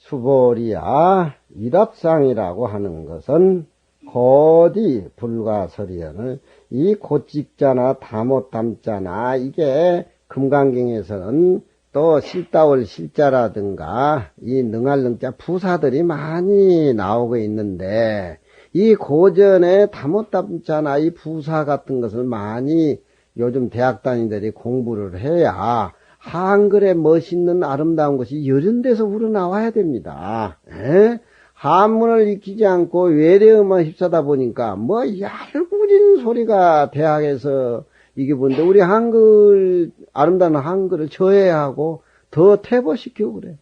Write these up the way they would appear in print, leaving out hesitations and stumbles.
수보리야 일합상이라고 하는 것은 곧이 불가서리언을 이 곧직자나 다못담자나 이게 금강경에서는 또 실다월 실자라든가 이 능할 능자 부사들이 많이 나오고 있는데 이 고전에 다못담자나 이 부사 같은 것을 많이 요즘 대학단위들이 공부를 해야 한글의 멋있는 아름다운 것이 여러 데서 우러나와야 됩니다. 에? 한문을 익히지 않고 외래어만 휩싸다 보니까 뭐 얄궂은 소리가 대학에서 이게 뭔데 우리 한글 아름다운 한글을 저해하고 더 퇴보시키고 그래.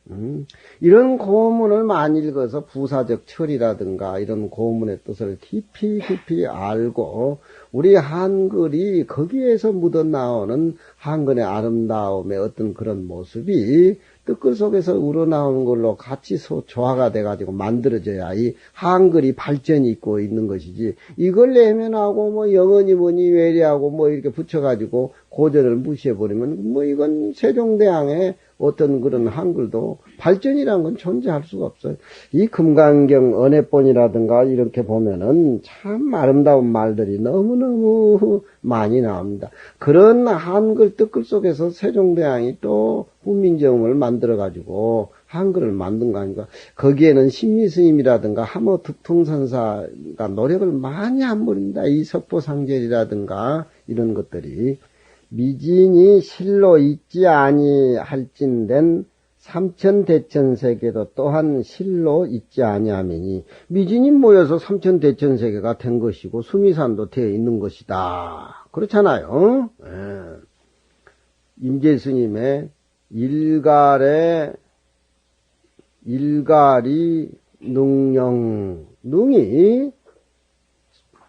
이런 고문을 많이 읽어서 부사적 철이라든가 이런 고문의 뜻을 깊이 알고 우리 한글이 거기에서 묻어나오는 한글의 아름다움의 어떤 그런 모습이 뜻글 속에서 우러나오는 걸로 같이 조화가 돼가지고 만들어져야 이 한글이 발전이 있고 있는 것이지 이걸 내면하고 뭐 영어니 뭐니 외래하고 뭐 이렇게 붙여가지고 고전을 무시해버리면 뭐 이건 세종대왕의 어떤 그런 한글도 발전이라는 건 존재할 수가 없어요. 이 금강경 언해본이라든가 이렇게 보면은 참 아름다운 말들이 너무너무 많이 나옵니다. 그런 한글 뜻글 속에서 세종대왕이 또 훈민정음을 만들어가지고 한글을 만든 거 아닌가. 거기에는 신미스님이라든가 하모특통선사가 노력을 많이 한 분입니다. 이 석보상절이라든가 이런 것들이. 미진이 실로 있지 아니할진된 삼천대천세계도 또한 실로 있지 아니하매니 미진이 모여서 삼천대천세계가 된 것이고 수미산도 되어 있는 것이다. 그렇잖아요. 임재스님의 일갈이 능이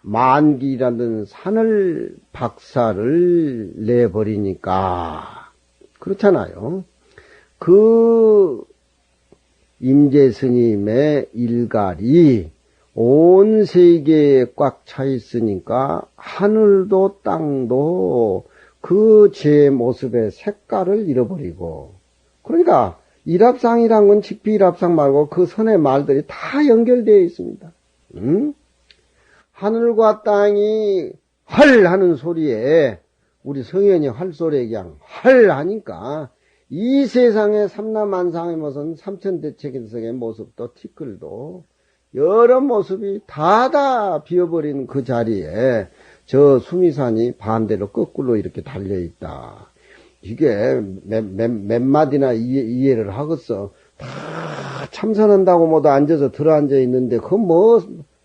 만기라는 산을 박살을 내버리니까 그렇잖아요. 그 임재스님의 일갈이 온 세계에 꽉 차 있으니까 하늘도 땅도 그 제 모습의 색깔을 잃어버리고 그러니까 일합상이란 건 직비일합상 말고 그 선의 말들이 다 연결되어 있습니다. 하늘과 땅이 헐 하는 소리에 우리 성현이 헐소리에 그냥 헐 하니까 이 세상의 삼라만상의 모습은 삼천대천세계의 모습도 티끌도 여러 모습이 다 비어버린 그 자리에 저 수미산이 반대로 거꾸로 이렇게 달려있다. 이게 몇 마디나 이해를 하겠어. 다 참선한다고 모두 앉아서 들어앉아 있는데 그 뭐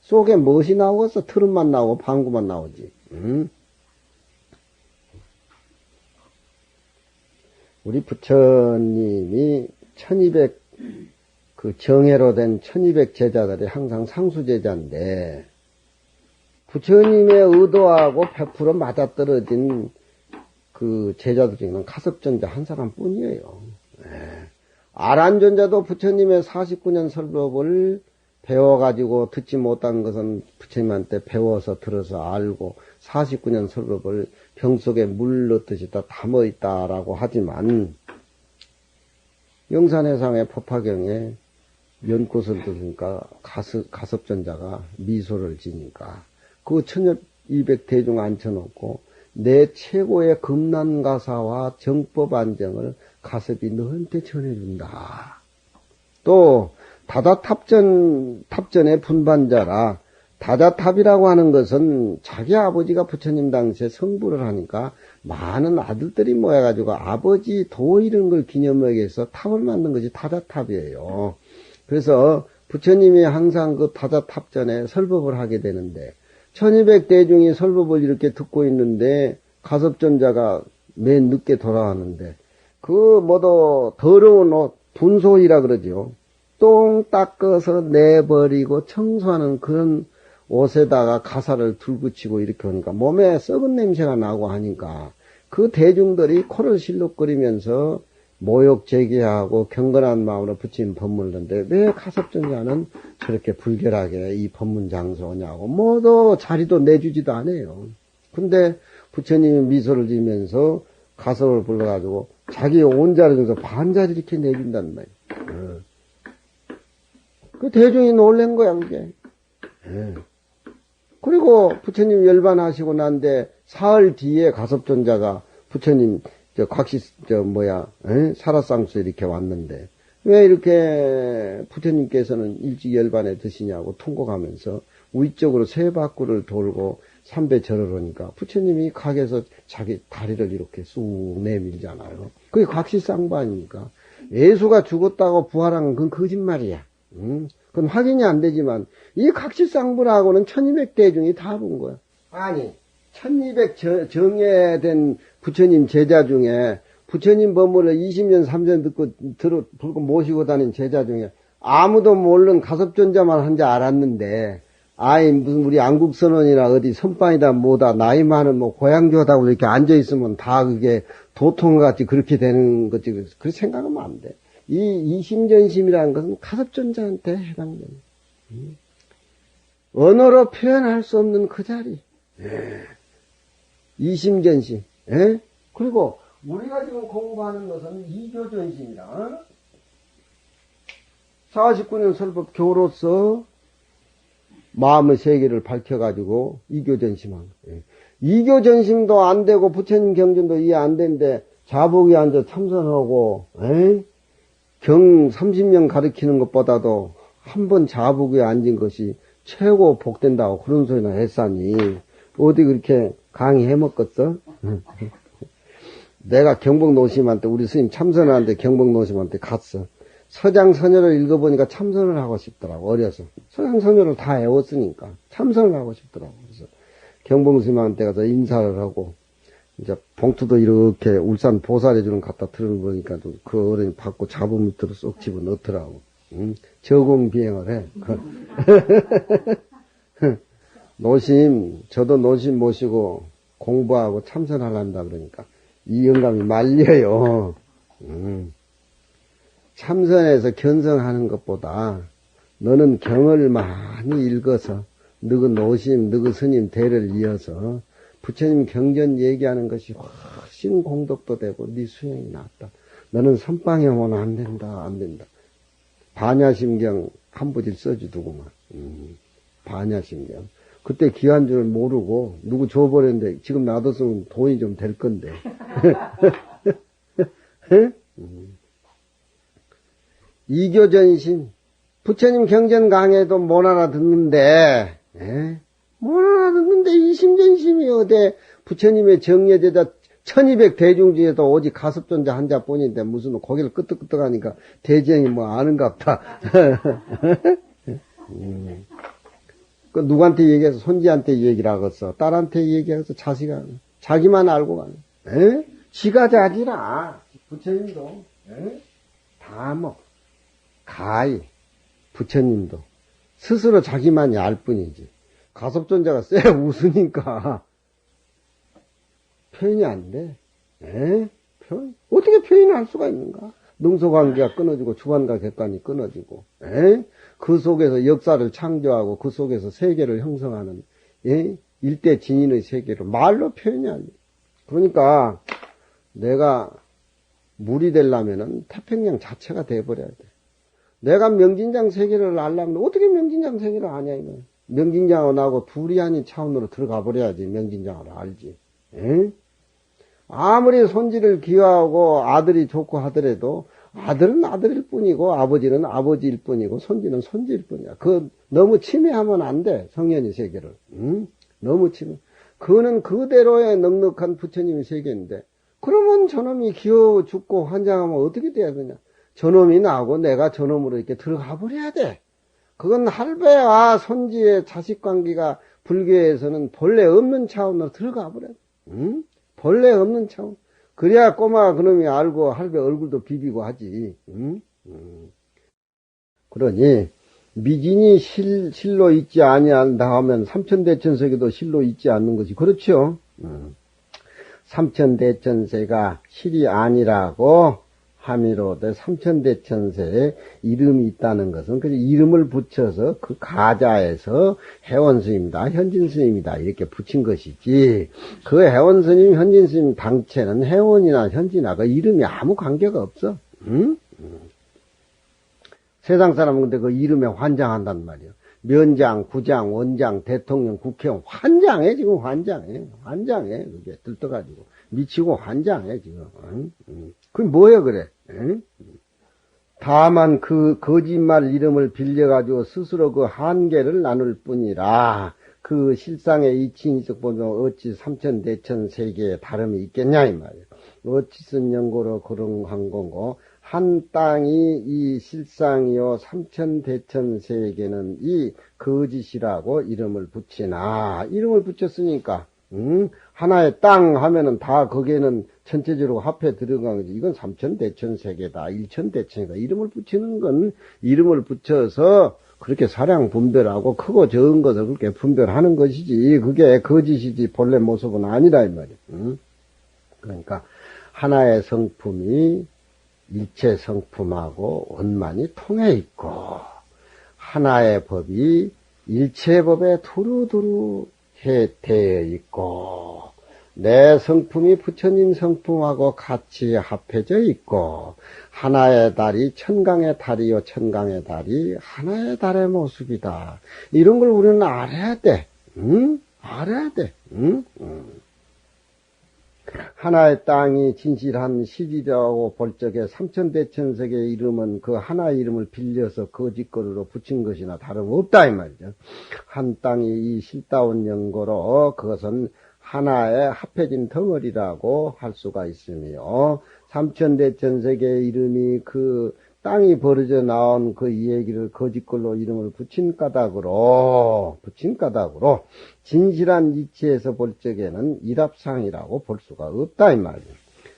속에 무엇이 나오겠어? 트름만 나오고 방구만 나오지. 우리 부처님이 1200 그 정회로 된 1200 제자들이 항상 상수 제자인데 부처님의 의도하고 100% 맞아떨어진 그 제자들 중에는 가섭전자 한 사람뿐이에요. 아란존자도 부처님의 49년 설법을 배워가지고 듣지 못한 것은 부처님한테 배워서 들어서 알고 49년 설법을 병 속에 물 넣듯이 다 담아있다라고 하지만 영산해상의 법화경에 연꽃을 들으니까 가섭전자가 미소를 지니까 그 1200대중 앉혀놓고 내 최고의 금난가사와 정법안정을 가섭이 너한테 전해준다. 또 다다탑전의 분반자라 다다탑이라고 하는 것은 자기 아버지가 부처님 당시에 성불을 하니까 많은 아들들이 모여가지고 아버지 도 이런 걸 기념하기 위해서 탑을 만든 것이 다다탑이에요. 그래서 부처님이 항상 그 다다탑전에 설법을 하게 되는데 1200대중이 설법을 이렇게 듣고 있는데 가섭전자가 맨 늦게 돌아왔는데 그 모두 더러운 옷 분소이라 그러죠. 똥 닦아서 내버리고 청소하는 그런 옷에다가 가사를 들붙이고 이렇게 하니까 몸에 썩은 냄새가 나고 하니까 그 대중들이 코를 실룩거리면서 모욕 제기하고 경건한 마음으로 부처님 법문하는데 왜 가섭전자는 저렇게 불결하게 이 법문 장소냐고 모두 자리도 내주지도 않아요. 근데 부처님이 미소를 지면서 가섭을 불러가지고 자기 온 자리에서 반자리 이렇게 내준단 말이에요. 그 대중이 놀란 거야, 그게. 예. 그리고 부처님 열반하시고 난데 사흘 뒤에 가섭존자가 부처님 사라쌍수 이렇게 왔는데 왜 이렇게 부처님께서는 일찍 열반에 드시냐고 통곡하면서 위쪽으로 세 바퀴를 돌고 삼배 절을 하니까 부처님이 각에서 자기 다리를 이렇게 쑥 내밀잖아요. 그게 각시쌍반이니까. 예수가 죽었다고 부활한 건 거짓말이야. 그건 확인이 안 되지만 이 각시쌍부라고는 1200대중이 다 본 거야. 아니 1200 정예된 부처님 제자 중에 부처님 법문을 20년 3년 듣고 불고 모시고 다닌 제자 중에 아무도 모르는 가섭존자만 한 줄 알았는데 아이 무슨 우리 안국선원이나 어디 선방이다 뭐다 나이 많은 뭐 고향조다고 이렇게 앉아있으면 다 그게 도통같이 그렇게 되는 거지. 그렇게 생각하면 안 돼. 이 이심전심이라는 것은 가섭존자한테 해당되는 언어로 표현할 수 없는 그 자리. 이심전심. 예? 그리고 우리가 지금 공부하는 것은 이교전심이다. 49년 설법 교로서 마음의 세계를 밝혀가지고 이교전심한 거예요. 이교전심도 안 되고 부처님 경전도 이해 안 되는데 자복에 앉아 참선하고 경 30년 가르치는 것보다도 한 번 자복에 앉은 것이 최고 복된다고 그런 소리나 했사니 어디 그렇게 강의 해먹겠어? 내가 경복노심한테 우리 스님 참선하는데 경복노심한테 갔어. 서장선열을 읽어보니까 참선을 하고 싶더라고. 어려서 서장선열을 다 외웠으니까 참선을 하고 싶더라고. 그래서 경복스님한테 가서 인사를 하고 이제 봉투도 이렇게 울산 보살해주는 갖다 들어보니까 그 어른이 받고 잡음 밑으로 쏙 집어넣더라고. 저공 비행을 해. 노심, 저도 노심 모시고 공부하고 참선하란다 그러니까 이 영감이 말려요. 참선해서 견성하는 것보다 너는 경을 많이 읽어서 너그 노심, 너그 스님 대를 이어서 부처님 경전 얘기하는 것이 훨씬 공덕도 되고 네 수행이 낫다. 너는 선방에 오면 안 된다, 안 된다. 반야심경 한 부질 써주더구만. 반야심경. 그때 귀한 줄 모르고 누구 줘버렸는데 지금 놔뒀으면 돈이 좀 될 건데. 이교전심. 부처님 경전 강해도 못 알아듣는데 못 알아듣는데 이심전심이 어디 부처님의 정예제자 1200 대중 중에도 오직 가섭존자 한 자뿐인데 무슨 고개를 끄덕끄덕하니까 대쟁이 뭐 아는갑다. 그 누구한테 얘기해서 손지한테 얘기를 하겠어. 딸한테 얘기해서 자기만 알고 가네. 지가 자지라. 부처님도 다 뭐 가히 부처님도 스스로 자기만이 알 뿐이지. 가섭존자가 쎄 웃으니까 표현이 안 돼. 어떻게 표현할 수가 있는가? 능소관계가 끊어지고 주관과 객관이 끊어지고 그 속에서 역사를 창조하고 그 속에서 세계를 형성하는 일대 진인의 세계를 말로 표현이 안 돼. 그러니까 내가 물이 되려면은 태평양 자체가 돼버려야 돼. 내가 명진장 세계를 알려면 어떻게 명진장 세계를 아냐 이거. 명진장하고 둘이 아닌 차원으로 들어가 버려야지 명진장을 알지. 아무리 손지를 기여하고 아들이 좋고 하더라도 아들은 아들일 뿐이고 아버지는 아버지일 뿐이고 손지는 손지일 뿐이야. 너무 침해하면 안 돼. 성현이 세계를. 너무 침해. 그는 그대로의 넉넉한 부처님의 세계인데 그러면 저놈이 기어 죽고 환장하면 어떻게 돼야 되냐. 저놈이 나오고 내가 저놈으로 이렇게 들어가 버려야 돼. 그건 할배와 손지의 자식관계가 불교에서는 본래 없는 차원으로 들어가 버려. 본래 없는 차원. 그래야 꼬마 그놈이 알고 할배 얼굴도 비비고 하지. 그러니 미진이 실로 있지 아니한다 하면 삼천대천세계도 실로 있지 않는 것이 그렇죠. 삼천대천세가 실이 아니라고 함이로되 삼천대천세에 이름이 있다는 것은 그 이름을 붙여서 그 가자에서 해원스님이다 현진스님이다 이렇게 붙인 것이지 그 해원스님 현진스님 당체는 해원이나 현진이나 그 이름이 아무 관계가 없어. 세상 사람은 근데 그 이름에 환장한단 말이에요. 면장, 구장, 원장, 대통령, 국회의원 환장해 지금 환장해. 그게 들떠가지고 미치고 환장해 지금. 그게 뭐야 그래? 응? 다만 그 거짓말 이름을 빌려가지고 스스로 그 한계를 나눌 뿐이라 그 실상의 이치인적 보면 어찌 삼천대천 세계에 다름이 있겠냐 이 말이에요. 어찌 쓴 연고로 그런 한 건고 한 땅이 이 실상이요 삼천대천 세계는 이 거짓이라고 이름을 붙이나 이름을 붙였으니까 하나의 땅 하면은 다 거기에는 전체적으로 합해 들어간 거지. 이건 삼천대천세계다, 일천대천이다. 이름을 붙이는 건 이름을 붙여서 그렇게 사량 분별하고 크고 적은 것을 그렇게 분별하는 것이지. 그게 거짓이지 본래 모습은 아니라 이 말이야. 그러니까 하나의 성품이 일체 성품하고 원만히 통해 있고 하나의 법이 일체 법에 두루두루 되어 있고 내 성품이 부처님 성품하고 같이 합해져 있고 하나의 달이 천강의 달이요 천강의 달이 하나의 달의 모습이다. 이런 걸 우리는 알아야 돼. 알아야 돼. 하나의 땅이 진실한 실이라고 볼 적에 삼천대천세계의 이름은 그 하나의 이름을 빌려서 거짓거리로 붙인 것이나 다름없다 이 말이죠. 한 땅이 이 실다운 연고로 그것은 하나의 합해진 덩어리라고 할 수가 있으며 삼천대천세계의 이름이 그 땅이 벌어져 나온 그 얘기를 거짓걸로 이름을 붙인 까닭으로 진실한 이치에서 볼 적에는 일합상이라고 볼 수가 없다 이 말이에요.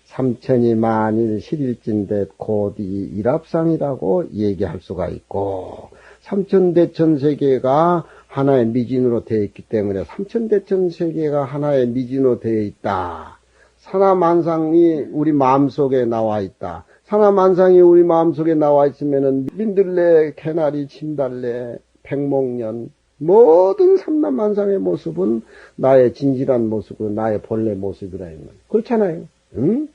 삼천이 만일 실일진데 곧이 일합상이라고 얘기할 수가 있고 삼천대천세계가 하나의 미진으로 되어 있기 때문에 삼천대천세계가 하나의 미진으로 되어 있다. 산하만상이 우리 마음속에 나와 있다. 산하만상이 우리 마음속에 나와 있으면은 민들레, 개나리, 진달래, 백목련 모든 삼라만상의 모습은 나의 진실한 모습으로 나의 본래 모습이라 이 말. 그렇잖아요. 응?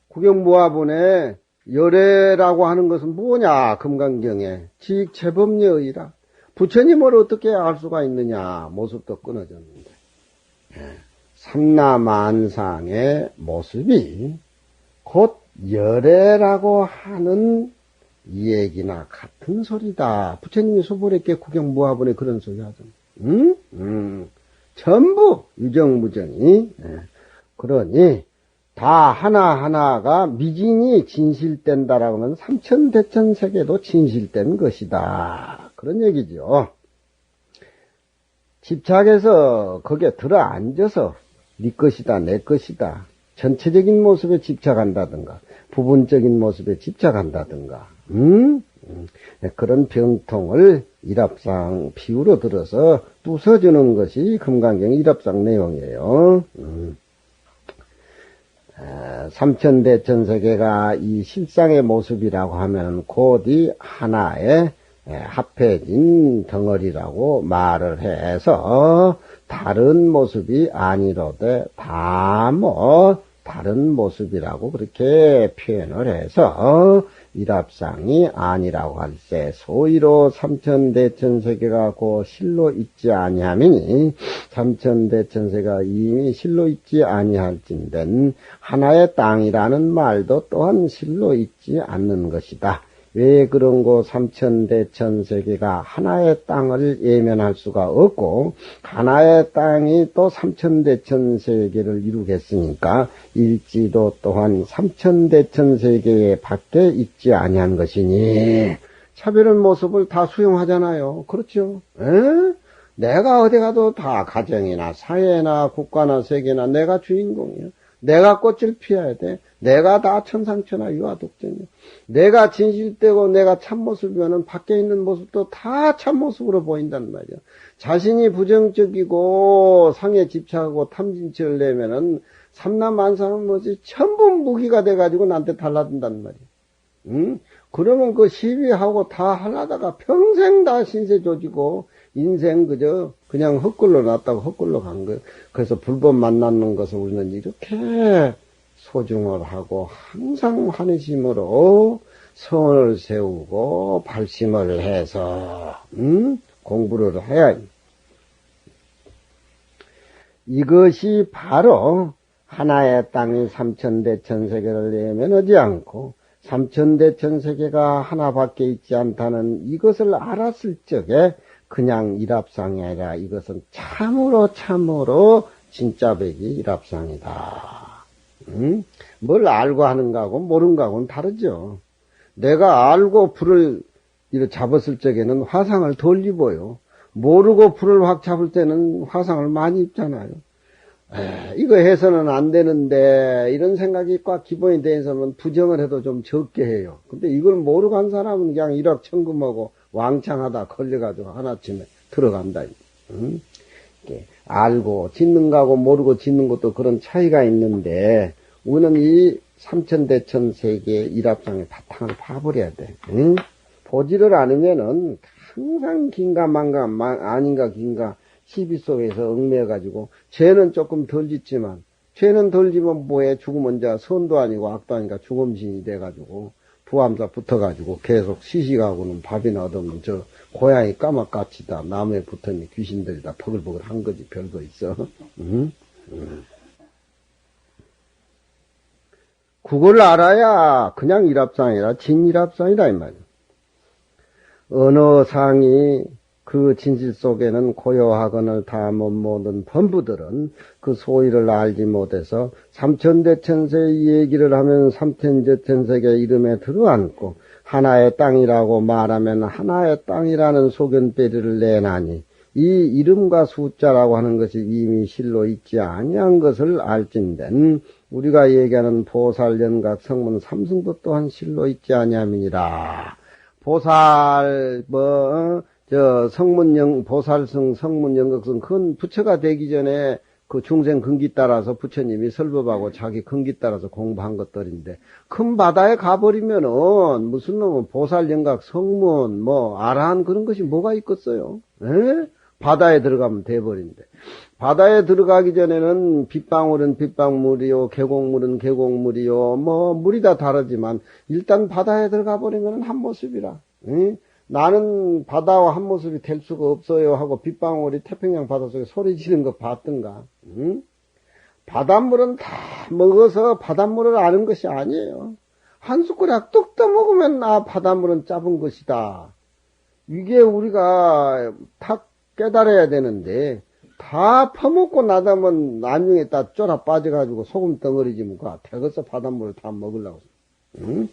구경무화본에 열애라고 하는 것은 뭐냐? 금강경에 직재범녀의라. 부처님을 어떻게 알 수가 있느냐? 모습도 끊어졌는데 삼라만상의 모습이 곧 열애라고 하는 얘기나 같은 소리다. 부처님이 소보레께 구경무화본에 그런 소리 하잖아. 전부 유정무정이. 그러니 다 하나하나가 미진이 진실된다라고 하면 삼천대천세계도 진실된 것이다. 그런 얘기죠. 집착해서 거기에 들어앉아서 네 것이다 내 것이다 전체적인 모습에 집착한다든가 부분적인 모습에 집착한다든가 그런 병통을 일합상 비유로 들어서 부숴주는 것이 금강경 일합상 내용이에요. 삼천대천세계가 이 실상의 모습이라고 하면 곧이 하나의 합해진 덩어리라고 말을 해서 다른 모습이 아니로되 다 다른 모습이라고 그렇게 표현을 해서 일합상이 아니라고 할세 소위로 삼천대천세계가 고 실로 있지 아니하미니 삼천대천세가 이미 실로 있지 아니할진된 하나의 땅이라는 말도 또한 실로 있지 않는 것이다. 왜 그런고 삼천대천세계가 하나의 땅을 예면할 수가 없고 하나의 땅이 또 삼천대천세계를 이루겠으니까 일지도 또한 삼천대천세계 밖에 있지 아니한 것이니 차별한 모습을 다 수용하잖아요. 그렇죠? 내가 어디 가도 다 가정이나 사회나 국가나 세계나 내가 주인공이야. 내가 꽃을 피워야 돼. 내가 다 천상천하 유아독전이야. 내가 진실되고 내가 참모습이면은 밖에 있는 모습도 다 참모습으로 보인단 말이야. 자신이 부정적이고 상에 집착하고 탐진치를 내면은 삼라만상은 뭐지? 전부 무기가 돼가지고 나한테 달라든단 말이야. 그러면 그 시비하고 다 하려다가 평생 다 신세 조지고 인생 그냥 헛걸로 났다고 헛걸로 간 거예요. 그래서 불법 만나는 것을 우리는 이렇게 소중을 하고 항상 환희심으로 선을 세우고 발심을 해서 공부를 해야 이것이 바로 하나의 땅이 삼천대천세계를 내면하지 않고 삼천대천세계가 하나밖에 있지 않다는 이것을 알았을 적에 그냥 일합상이 아니라 이것은 참으로 진짜 백이 일합상이다. 뭘 알고 하는 거하고 모르는 거하고는 다르죠. 내가 알고 불을 이렇게 잡았을 적에는 화상을 덜 입어요. 모르고 불을 확 잡을 때는 화상을 많이 입잖아요. 이거 해서는 안 되는데 이런 생각이 꽉 기본이 돼서는 부정을 해도 좀 적게 해요. 근데 이걸 모르고 한 사람은 그냥 일확천금하고 왕창하다 걸려가지고 하나쯤에 들어간다. 알고 짓는 거하고 모르고 짓는 것도 그런 차이가 있는데 우리는 이 삼천대천 세계의 일합상의 바탕을 파버려야 돼. 보지를 않으면은 항상 긴가 망가 아닌가 긴가 시비 속에서 얽매여가지고 죄는 조금 덜 짓지만 죄는 덜 지면 뭐해 죽으면 자 선도 아니고 악도 아니까 죽음신이 돼가지고 부함사 붙어가지고 계속 시식하고는 밥이나 얻으면 저 고양이 까마까치다 나무에 붙으니 귀신들이다 버글버글 한 거지 별거 있어. 그걸 알아야 그냥 일합상이라 진일합상이다 이 말이야. 어느 상이 그 진실 속에는 고요하거늘 다 못 모든 범부들은 그 소위를 알지 못해서 삼천대천세의 얘기를 하면 삼천대천세계 이름에 들어앉고 하나의 땅이라고 말하면 하나의 땅이라는 소견배리를 내나니 이 이름과 숫자라고 하는 것이 이미 실로 있지 아니한 것을 알진된 우리가 얘기하는 보살, 연각, 성문, 삼승도 또한 실로 있지 아니함이니라. 보살, 보살성, 성문, 연각성, 그건 부처가 되기 전에 그 중생 근기 따라서 부처님이 설법하고 자기 근기 따라서 공부한 것들인데, 큰 바다에 가버리면은, 무슨 놈은 보살, 연각, 성문, 아라한 그런 것이 뭐가 있겠어요? 에? 바다에 들어가면 돼버린대. 바다에 들어가기 전에는 빗방울은 빗방울이요, 계곡물은 계곡물이요, 물이 다 다르지만, 일단 바다에 들어가 버리면 한 모습이라. 에? 나는 바다와 한 모습이 될 수가 없어요 하고 빗방울이 태평양 바닷속에 소리 지르는 거 봤던가? 응? 바닷물은 다 먹어서 바닷물을 아는 것이 아니에요. 한 숟가락 뚝 떠먹으면 바닷물은 짜은 것이다. 이게 우리가 탁 깨달아야 되는데 다 퍼먹고 나다면 나중에 다 쫄아 빠져가지고 소금 덩어리지 뭐가 되겠어 바닷물을 다 먹으려고. 응?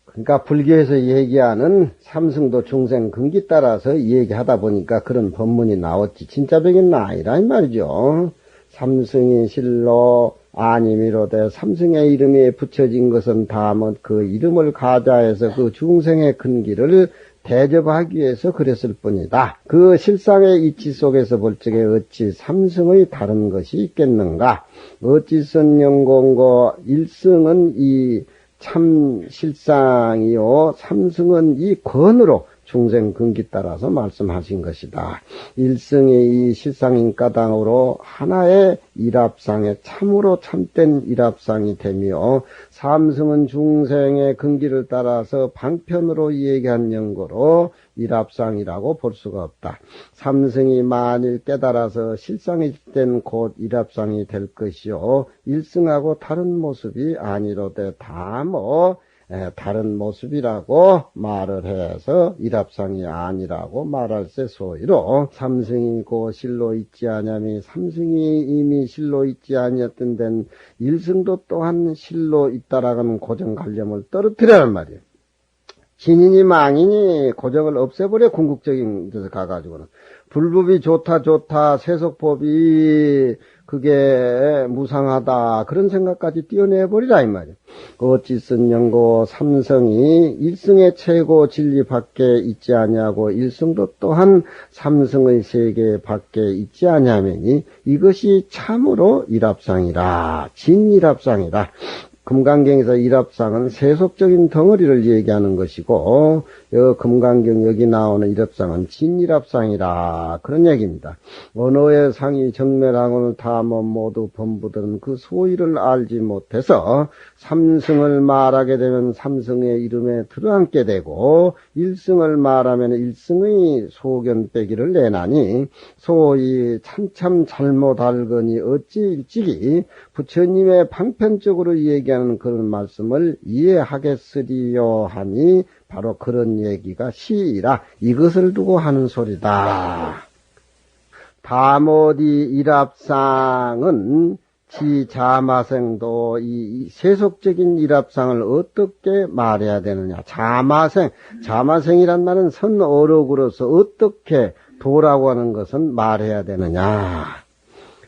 그러니까 불교에서 얘기하는 삼승도 중생 근기 따라서 얘기하다 보니까 그런 법문이 나왔지. 진짜 백은 아니라 이 말이죠. 삼승이 실로 아니미로되 삼승의 이름이 붙여진 것은 다 그 이름을 가자해서 그 중생의 근기를 대접하기 위해서 그랬을 뿐이다. 그 실상의 이치 속에서 볼 적에 어찌 삼승의 다른 것이 있겠는가? 어찌 선영공고 일승은 이 참 실상이요 삼승은 이 권으로 중생 근기 따라서 말씀하신 것이다. 일승이 이 실상인 까당으로 하나의 일합상에 참으로 참된 일합상이 되며 삼승은 중생의 근기를 따라서 방편으로 얘기한 연고로 일합상이라고 볼 수가 없다. 삼승이 만일 깨달아서 실상이 된 곧 일합상이 될 것이요 일승하고 다른 모습이 아니로되 다 다른 모습이라고 말을 해서 일합상이 아니라고 말할세 소위로 삼승이고 실로 있지 아니하니 삼승이 이미 실로 있지 아니었던 데는 일승도 또한 실로 있다라는 고정관념을 떨어뜨리란 말이에요. 진이니 망이니 고정을 없애버려 궁극적인 데서 가가지고는 불법이 좋다 세속법이 그게 무상하다 그런 생각까지 띄어내버리라 이 말이에요. 어찌슨 연고 삼성이 일승의 최고 진리 밖에 있지 아니하고 일승도 또한 삼승의 세계 밖에 있지 아니하매니 이것이 참으로 일합상이라 진일합상이라. 금강경에서 일합상은 세속적인 덩어리를 얘기하는 것이고 금강경 여기 나오는 일합상은 진일합상이라 그런 얘기입니다. 언어의 상이 정멸하고는 다 모두 범부들은 그 소위를 알지 못해서 삼승을 말하게 되면 삼승의 이름에 들어앉게 되고 일승을 말하면 일승의 소견 빼기를 내나니 소위 참참 잘못 알거니 어찌 일찍이 부처님의 방편적으로 얘기하는 그런 말씀을 이해하겠으리요 하니 바로 그런 얘기가 시이라 이것을 두고 하는 소리다. 다모디 일합상은 지자마생도 이 세속적인 일합상을 어떻게 말해야 되느냐. 자마생이란 말은 선어록으로서 어떻게 도라고 하는 것은 말해야 되느냐.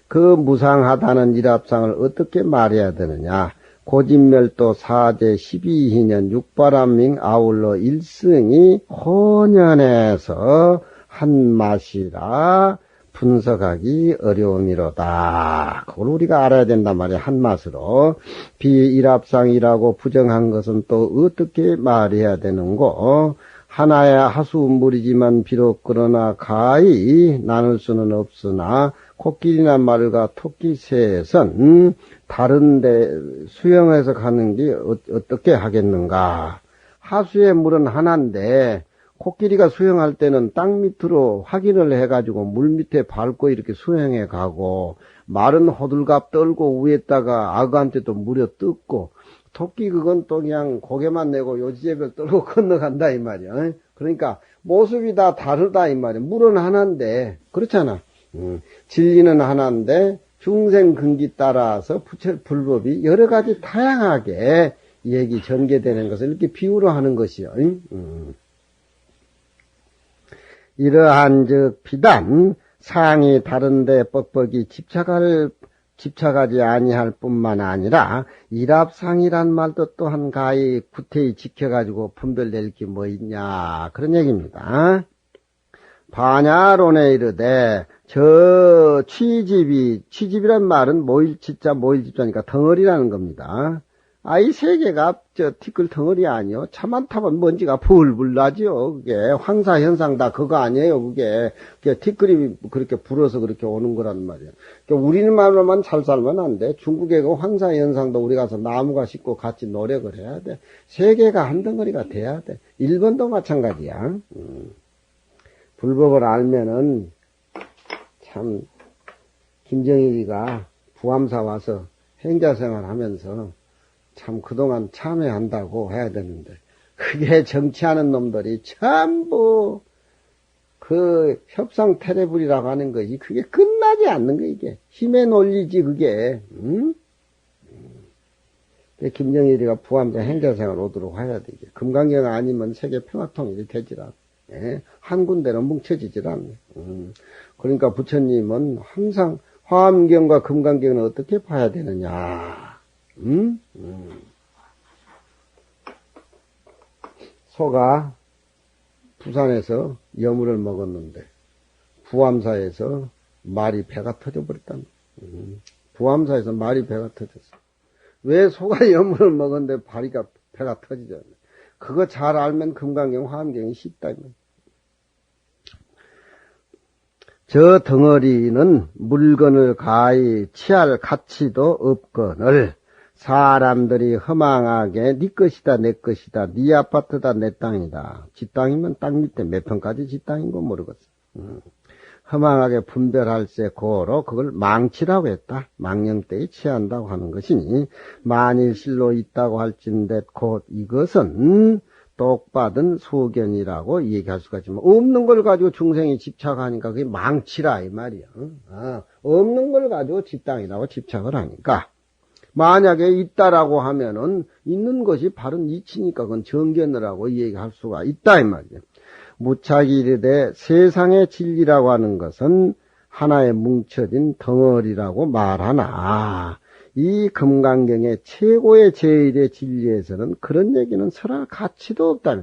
그 무상하다는 일합상을 어떻게 말해야 되느냐. 고진멸도 사제 12희년 육바람밍 아울러 일승이 혼연해서 한 맛이라 분석하기 어려움이로다. 그걸 우리가 알아야 된단 말이야. 한 맛으로. 비일합상이라고 부정한 것은 또 어떻게 말해야 되는고. 하나의 하수물이지만 비록 그러나 가히 나눌 수는 없으나 코끼리나 말과 토끼 셋은 다른데 수영해서 가는 게 어떻게 하겠는가. 하수의 물은 하나인데 코끼리가 수영할 때는 땅 밑으로 확인을 해가지고 물 밑에 밟고 이렇게 수영해 가고 말은 호들갑 떨고 위에다가 악어한테 또 물에 뜯고 토끼 그건 또 그냥 고개만 내고 요지제별 떨고 건너간다 이 말이야. 그러니까 모습이 다 다르다 이 말이야. 물은 하나인데 그렇잖아. 진리는 하나인데 중생 근기 따라서 불법이 여러 가지 다양하게 얘기 전개되는 것을 이렇게 비유로 하는 것이요. 이러한 즉 비단 상이 다른데 뻑뻑이 집착하지 아니할 뿐만 아니라 일합상이란 말도 또한 가히 구태히 지켜가지고 분별될 게 뭐 있냐 그런 얘기입니다. 반야론에 이르되 저 취집이란 말은 모일집자니까 덩어리라는 겁니다. 이 세계가 저 티끌 덩어리 아니요. 차만 타면 먼지가 불불 나지요. 그게 황사현상 다 그거 아니에요. 그게 티끌이 그렇게 불어서 그렇게 오는 거란 말이에요. 그러니까 우리말로만 잘 살면 안 돼. 중국의 그 황사현상도 우리 가서 나무가 싣고 같이 노력을 해야 돼. 세계가 한 덩어리가 돼야 돼. 일본도 마찬가지야. 불법을 알면은 참 김정일이가 부암사 와서 행자생활 하면서 참 그동안 참여한다고 해야 되는데 그게 정치하는 놈들이 전부 그 협상 테레블이라고 하는 것이 그게 끝나지 않는 거 이게 힘의 논리지 그게. 김정일이가 부암사 행자생활 오도록 해야 돼. 이게 금강경 아니면 세계 평화통일이 되질 않아. 예? 한 군데로 뭉쳐지질 않네. 그러니까 부처님은 항상 화엄경과 금강경은 어떻게 봐야 되느냐. 소가 부산에서 여물을 먹었는데 부암사에서 말이 배가 터져버렸다. 부암사에서 말이 배가 터졌어. 왜 소가 여물을 먹었는데 배가 터지잖아. 그거 잘 알면 금강경, 화엄경이 쉽다. 저 덩어리는 물건을 가히 취할 가치도 없거늘 사람들이 허망하게 네 것이다 내 것이다 네 아파트다 내 땅이다 지 땅이면 땅 밑에 몇 평까지 지 땅인 거 모르겠어. 허망하게 분별할세 고로 그걸 망치라고 했다. 망령때에 취한다고 하는 것이니 만일 실로 있다고 할진데 곧 이것은 똑받은 소견이라고 얘기할 수가 있지만 없는 걸 가지고 중생이 집착하니까 그게 망치라 이 말이야. 없는 걸 가지고 지 땅이라고 집착을 하니까 만약에 있다라고 하면은 있는 것이 바른 이치니까 그건 정견을 하고 얘기할 수가 있다 이 말이야. 무착이 이르되 세상의 진리라고 하는 것은 하나의 뭉쳐진 덩어리라고 말하나 이 금강경의 최고의 제일의 진리에서는 그런 얘기는 설할 가치도 없다.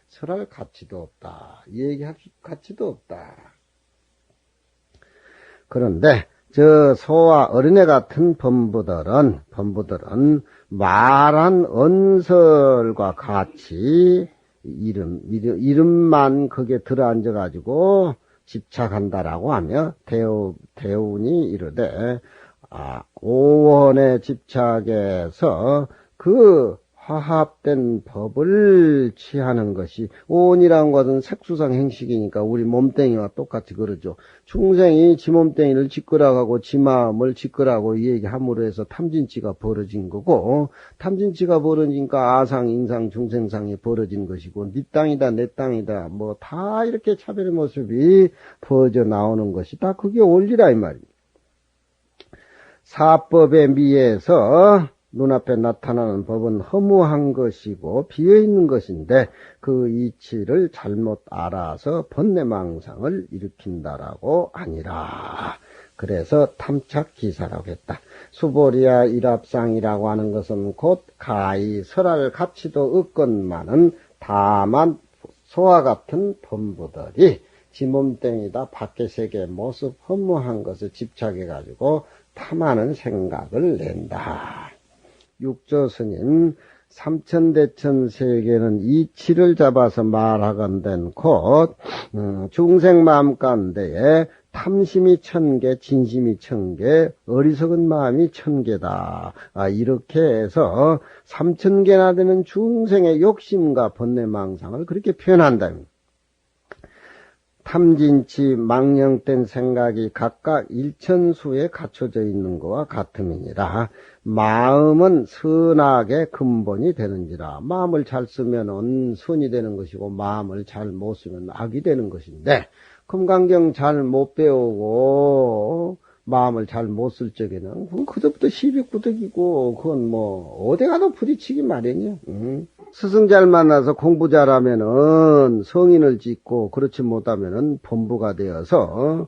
설할 가치도 없다. 얘기할 가치도 없다. 그런데 저 소와 어린애 같은 범부들은 말한 언설과 같이 이름만 거기에 들어앉아가지고 집착한다라고 하며 대운이 이르되 오원의 집착에서 그 화합된 법을 취하는 것이 오온이라는 것은 색수상 행식이니까 우리 몸뚱이와 똑같이 그러죠. 중생이 지 몸뚱이를 짓거라고 지 마음을 짓거라고 얘기함으로 해서 탐진치가 벌어진 거고 탐진치가 벌어지니까 아상, 인상, 중생상이 벌어진 것이고 네 땅이다 내 땅이다 뭐 다 이렇게 차별의 모습이 퍼져 나오는 것이다. 그게 원리라 이 말입니다. 사법의 미에서 눈앞에 나타나는 법은 허무한 것이고 비어있는 것인데 그 이치를 잘못 알아서 번뇌망상을 일으킨다라고 아니라 그래서 탐착기사라고 했다. 수보리아 일합상이라고 하는 것은 곧 가히 설할 가치도 없건만은 다만 소와 같은 범부들이 지 몸뚱이다 밖의 세계의 모습 허무한 것을 집착해가지고 탐하는 생각을 낸다. 육조스님 삼천대천 세계는 이치를 잡아서 말하건된 곧 중생 마음 가운데에 탐심이 1000개, 진심이 1000개, 어리석은 마음이 1000개다. 이렇게 해서 3000개나 되는 중생의 욕심과 번뇌망상을 그렇게 표현한다. 탐진치 망령된 생각이 각각 일천수에 갖춰져 있는 것과 같음이니라. 마음은 선악의 근본이 되는지라. 마음을 잘 쓰면은 선이 되는 것이고 마음을 잘 못 쓰면 악이 되는 것인데 금강경 잘 못 배우고 마음을 잘 못 쓸 적에는 그건 그때부터 시비구덕이고 그건 뭐 어디 가도 부딪히기 마련이야. 스승 잘 만나서 공부 잘하면은 성인을 짓고 그렇지 못하면은 범부가 되어서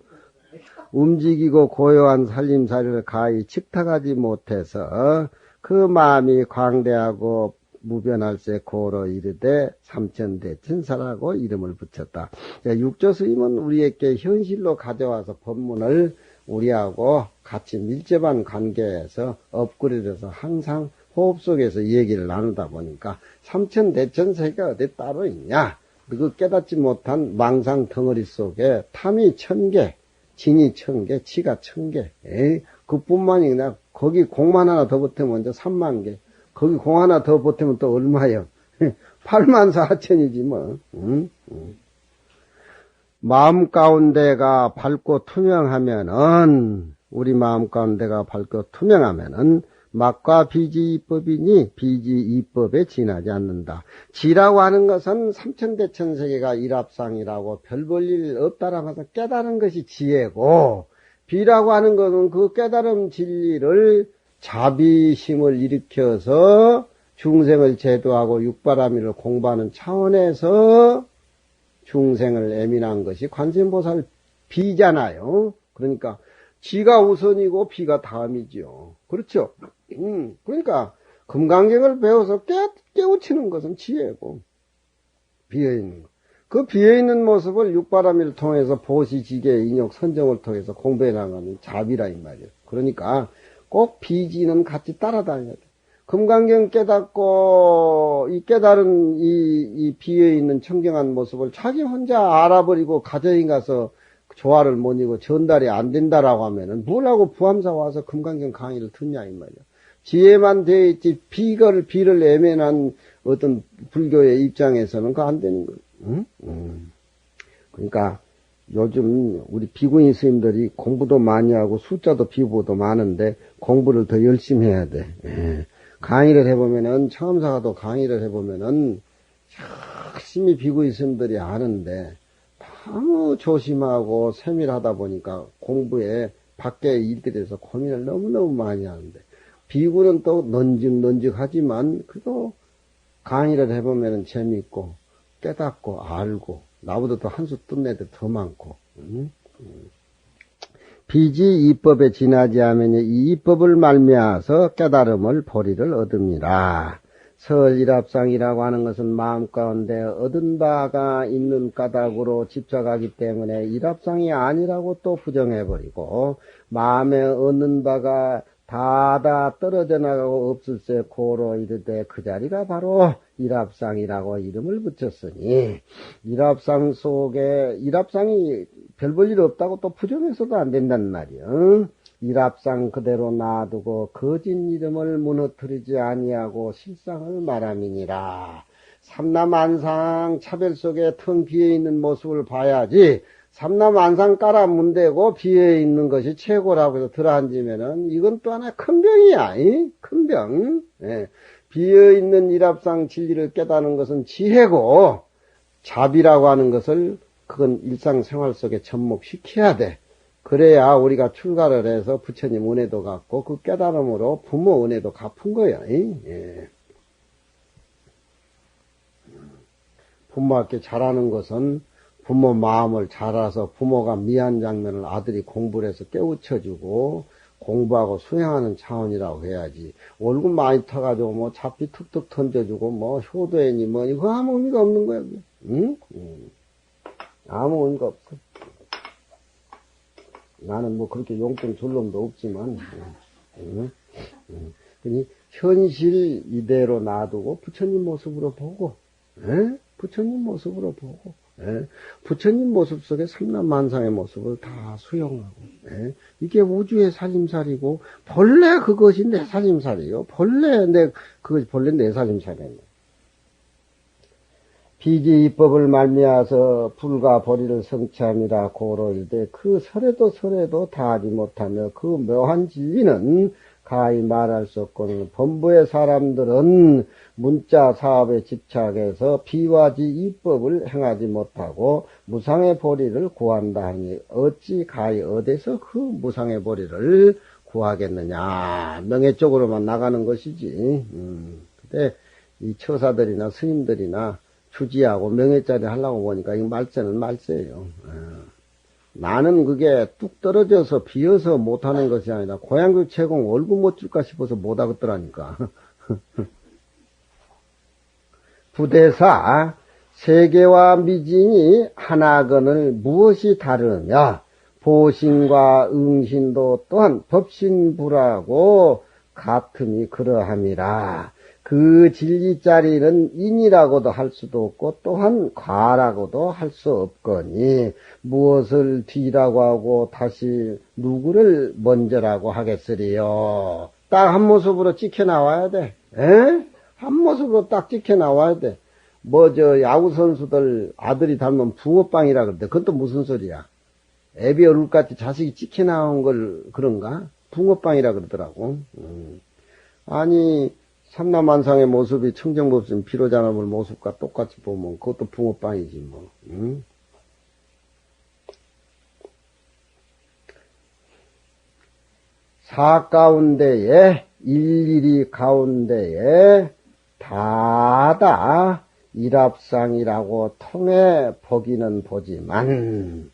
움직이고 고요한 살림살이를 가히 칙탁하지 못해서 그 마음이 광대하고 무변할세 고로 이르되 삼천대천사라고 이름을 붙였다. 육조 스님은 우리에게 현실로 가져와서 법문을 우리하고 같이 밀접한 관계에서 업그레이드해서 항상 호흡 속에서 얘기를 나누다 보니까 삼천대천세가 어디 따로 있냐? 그 깨닫지 못한 망상 덩어리 속에 탐이 1000개, 진이 1000개, 치가 1000개. 그뿐만이 그냥 거기 공만 하나 더 보태면 이제 3만 개. 거기 공 하나 더 보태면 또 얼마요? 84,000이지 뭐. 마음 가운데가 밝고 투명하면은 우리 마음 가운데가 밝고 투명하면은 막과 비지 이법이니 비지 이법에 지나지 않는다. 지라고 하는 것은 삼천대천세계가 일합상이라고 별 볼 일 없다라고 해서 깨달은 것이 지혜고, 비라고 하는 것은 그 깨달음 진리를 자비심을 일으켜서 중생을 제도하고 육바라밀을 공부하는 차원에서 중생을 애민한 것이 관세음보살 비잖아요. 그러니까 지가 우선이고 비가 다음이죠. 그렇죠? 그러니까 금강경을 배워서 깨우치는 것은 지혜고 비어있는 것. 그 비어있는 모습을 육바라밀을 통해서 보시지계 인욕 선정을 통해서 공부해 나가는 자비라 이 말이에요. 그러니까 꼭 비지는 같이 따라다녀야 돼. 금강경 깨닫고 이 깨달은 이 비어있는 청정한 모습을 자기 혼자 알아버리고 가정에 가서 조화를 못 이고 전달이 안 된다라고 하면은 뭘 하고 부암사 와서 금강경 강의를 듣냐 이 말이야. 지혜만 되어 있지 비를 애매한 어떤 불교의 입장에서는 그거 안 되는 거예요. 그러니까 요즘 우리 비구니 스님들이 공부도 많이 하고 숫자도 비보도 많은데 공부를 더 열심히 해야 돼. 강의를 해보면은 처음사가도 강의를 해보면은 열심히 비구니 스님들이 하는데 너무 조심하고 세밀하다 보니까 공부에 밖의 일들에서 고민을 너무너무 많이 하는데 비구는 또 넌직하지만 그래도 강의를 해보면 재미있고 깨닫고 알고 나보다 또 한 수 뜬 애들 더 많고 비지 이법에 지나지 하면 이 이법을 말미암아서 깨달음을 보리를 얻음이라. 설일합상이라고 하는 것은 마음 가운데 얻은 바가 있는 까닭으로 집착하기 때문에 일합상이 아니라고 또 부정해버리고 마음에 얻는 바가 다다 떨어져 나가고 없을세 고로 이르되 그 자리가 바로 일합상이라고 이름을 붙였으니 일합상 속에 일합상이 별 볼 일 없다고 또 부정해서도 안 된단 말이야. 일합상 그대로 놔두고 거짓 이름을 무너뜨리지 아니하고 실상을 말함이니라. 삼남안상 차별 속에 텅 비어있는 모습을 봐야지 삼남안상 깔아 문대고 비어있는 것이 최고라고 해서 들어앉으면은 이건 또 하나의 큰 병이야. 큰 병. 예. 비어있는 일합상 진리를 깨닫는 것은 지혜고 자비라고 하는 것을 그건 일상생활 속에 접목시켜야 돼. 그래야 우리가 출가를 해서 부처님 은혜도 갚고 그 깨달음으로 부모 은혜도 갚은 거야. 예. 부모한테 잘하는 것은 부모 마음을 잘 알아서 부모가 미안 장면을 아들이 공부를 해서 깨우쳐주고 공부하고 수행하는 차원이라고 해야지. 얼굴 많이 터가지고 뭐 잡비 툭툭 던져주고 뭐 효도해니 뭐 이거 아무 의미가 없는 거야. 응? 아무 의미가 없어. 나는 뭐 그렇게 용돈 줄 놈도 없지만 그니 현실 이대로 놔두고 부처님 모습으로 보고 부처님 모습으로 보고 부처님 모습 속에 삼남만상의 모습을 다 수용하고 이게 우주의 살림살이고 본래 그것이 내 살림살이요. 그것이 본래 내 살림살이에요. 비지 이법을 말미암아서 불과 보리를 성취함이라 고로 이르되 그 설에도 다하지 못하며 그 묘한 진리는 가히 말할 수 없고는 범부의 사람들은 문자 사업에 집착해서 비와지 이법을 행하지 못하고 무상의 보리를 구한다 하니 어찌 가히 어디서 그 무상의 보리를 구하겠느냐. 명예 쪽으로만 나가는 것이지. 근데 이 처사들이나 스님들이나 주지하고 명예짜리 하려고 보니까 이 말세는 말세예요. 나는 그게 뚝 떨어져서 비어서 못하는 것이 아니라 고향교 채공 월급 못 줄까 싶어서 못하겠더라니까. 부대사 세계와 미진이 하나건을 무엇이 다르냐. 보신과 응신도 또한 법신부라고 같음이 그러함이라. 그 진리자리는 인이라고도 할 수도 없고 또한 과라고도 할 수 없거니 무엇을 뒤라고 하고 다시 누구를 먼저라고 하겠으리요. 딱 한 모습으로 찍혀 나와야 돼. 한 모습으로 딱 찍혀 나와야 돼. 야구 선수들 아들이 닮은 붕어빵이라 그러대. 그건 또 무슨 소리야. 애비 얼굴같이 자식이 찍혀 나온 걸 그런가? 붕어빵이라 그러더라고. 아니 삼남만상의 모습이 청정법신 비로자나물 모습과 똑같이 보면 그것도 붕어빵이지 뭐. 사 가운데에 일일이 가운데에 다다 일합상이라고 통해 보기는 보지만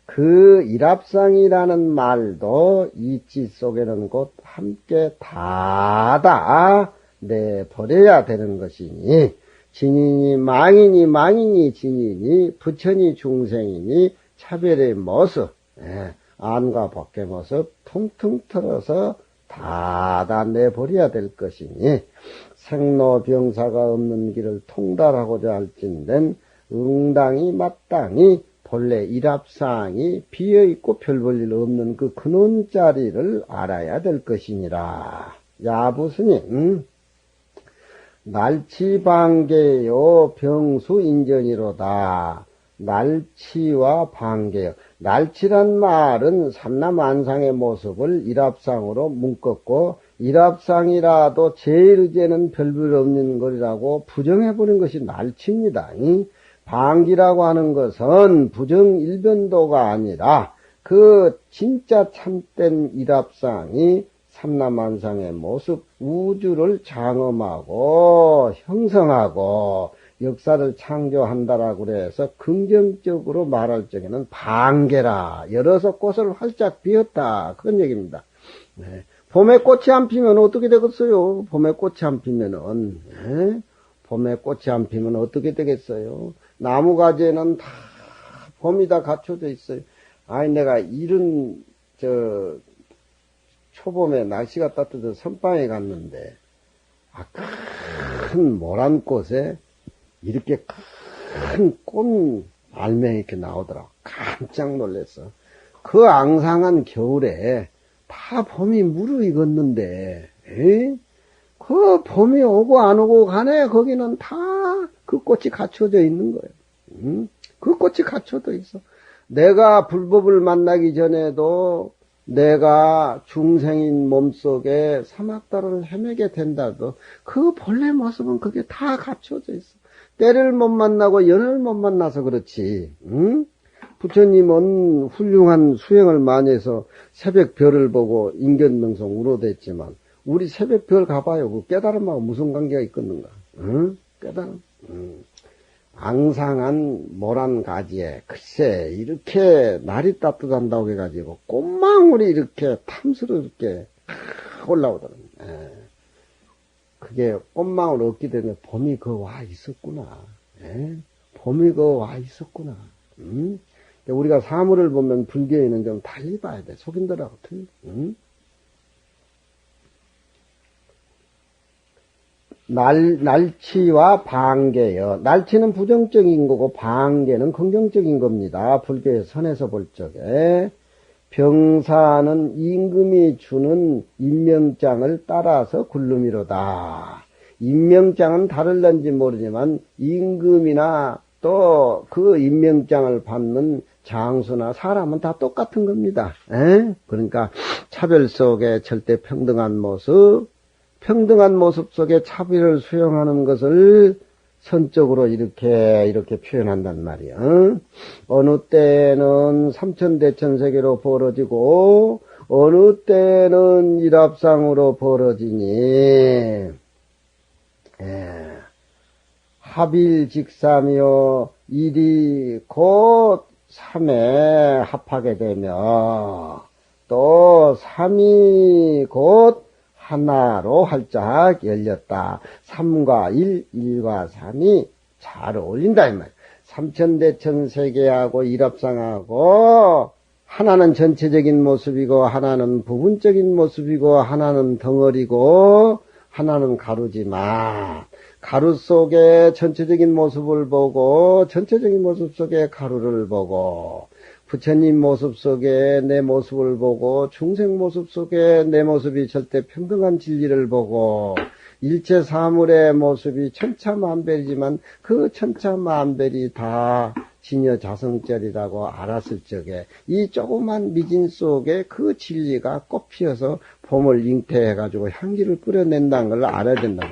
그 일합상이라는 말도 이치 속에는 곧 함께 다다 내버려야 되는 것이니 진인이 망인이 진인이 부처니 중생이니 차별의 모습 안과 밖의 모습 퉁퉁 털어서 다다 내버려야 될 것이니 생로병사가 없는 길을 통달하고자 할진된 응당이 마땅히 본래 일합상이 비어있고 별 볼 일 없는 그 근원자리를 알아야 될 것이니라. 야부스님 날치방계요 병수인전이로다. 날치와 방계요. 날치란 말은 삼남안상의 모습을 일합상으로 묶었고 일합상이라도 제일 이제는 별별 없는 것이라고 부정해버린 것이 날치입니다. 방기라고 하는 것은 부정일변도가 아니라 그 진짜 참된 일합상이 삼남안상의 모습, 우주를 장엄하고 형성하고 역사를 창조한다라고 그래서 긍정적으로 말할 적에는 방계라. 열어서 꽃을 활짝 피웠다. 그런 얘기입니다. 네. 봄에 꽃이 안 피면 어떻게 되겠어요? 봄에 꽃이 안 피면은, 봄에 꽃이 안 피면 어떻게 되겠어요? 나무가지에는 다 봄이 다 갖춰져 있어요. 아니, 내가 이런, 초봄에 날씨가 따뜻해서 선방에 갔는데, 큰 모란 꽃에 이렇게 큰 꽃 알맹이 이렇게 나오더라고. 깜짝 놀랐어. 그 앙상한 겨울에 다 봄이 무르익었는데, 그 봄이 오고 안 오고 가네. 거기는 다 그 꽃이 갖춰져 있는 거예요. 그 꽃이 갖춰져 있어. 내가 불법을 만나기 전에도 내가 중생인 몸속에 사막다를 헤매게 된다도 그 본래 모습은 그게 다 갖춰져 있어. 때를 못 만나고 연을 못 만나서 그렇지. 부처님은 훌륭한 수행을 많이 해서 새벽별을 보고 인견명성 우로됐지만 우리 새벽별 가봐요. 그 깨달음하고 무슨 관계가 있겠는가? 깨달음. 앙상한 모란 가지에 글쎄 이렇게 날이 따뜻한다고 해가지고 꽃망울이 이렇게 탐스럽게 올라오더라고요. 그게 꽃망울 얻게 되면 봄이 그 와 있었구나. 봄이 그 와 있었구나. 우리가 사물을 보면 불교에는 좀 달리 봐야 돼. 속인들하고 틀려. 날치와 방계요. 날치는 부정적인 거고 방계는 긍정적인 겁니다. 불교의 선에서 볼 적에. 병사는 임금이 주는 임명장을 따라서 굴름이로다. 임명장은 다를런지 모르지만 임금이나 또 그 임명장을 받는 장수나 사람은 다 똑같은 겁니다. 그러니까 차별 속에 절대 평등한 모습, 평등한 모습 속에 차별을 수용하는 것을 선적으로 이렇게 표현한단 말이야. 어느 때는 삼천대천세계로 벌어지고 어느 때는 일합상으로 벌어지니 합일직삼이요 일이 곧 삼에 합하게 되며 또 삼이 곧 하나로 활짝 열렸다. 3과 1, 1과 3이 잘 어울린다 이 말이야. 삼천대천세계하고 일합상하고 하나는 전체적인 모습이고 하나는 부분적인 모습이고 하나는 덩어리고 하나는 가루지만 가루 속에 전체적인 모습을 보고 전체적인 모습 속에 가루를 보고 부처님 모습 속에 내 모습을 보고 중생 모습 속에 내 모습이 절대 평등한 진리를 보고 일체 사물의 모습이 천차만별이지만 그 천차만별이 다 진여자성절이라고 알았을 적에 이 조그만 미진 속에 그 진리가 꽃피어서 봄을 잉태해가지고 향기를 끌어낸다는 걸 알아야 된다.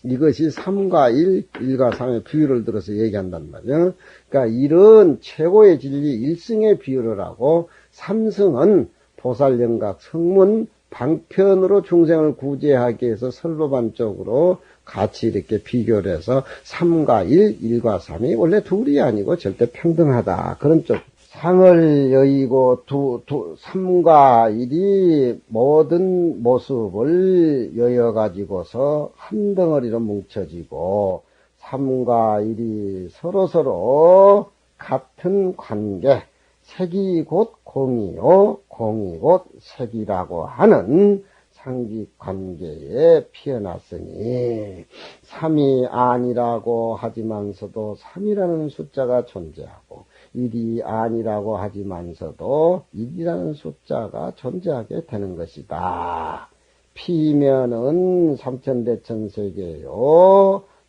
이것이 3과 1, 1과 3의 비유를 들어서 얘기한단 말이야. 그러니까 1은 최고의 진리 1승의 비유를 하고 3승은 보살영각 성문 방편으로 중생을 구제하기 위해서 설법한 쪽으로 같이 이렇게 비교를 해서 3과 1, 1과 3이 원래 둘이 아니고 절대 평등하다. 그런 쪽. 상을 여의고 3과 1이 모든 모습을 여여가지고서 한 덩어리로 뭉쳐지고 3과 1이 서로서로 같은 관계, 색이 곧 공이요, 공이 곧 색이라고 하는 상기관계에 피어났으니 3이 아니라고 하지만서도 3이라는 숫자가 존재하고 1이 아니라고 하지만서도 1이라는 숫자가 존재하게 되는 것이다. 피면은 삼천대천세계요.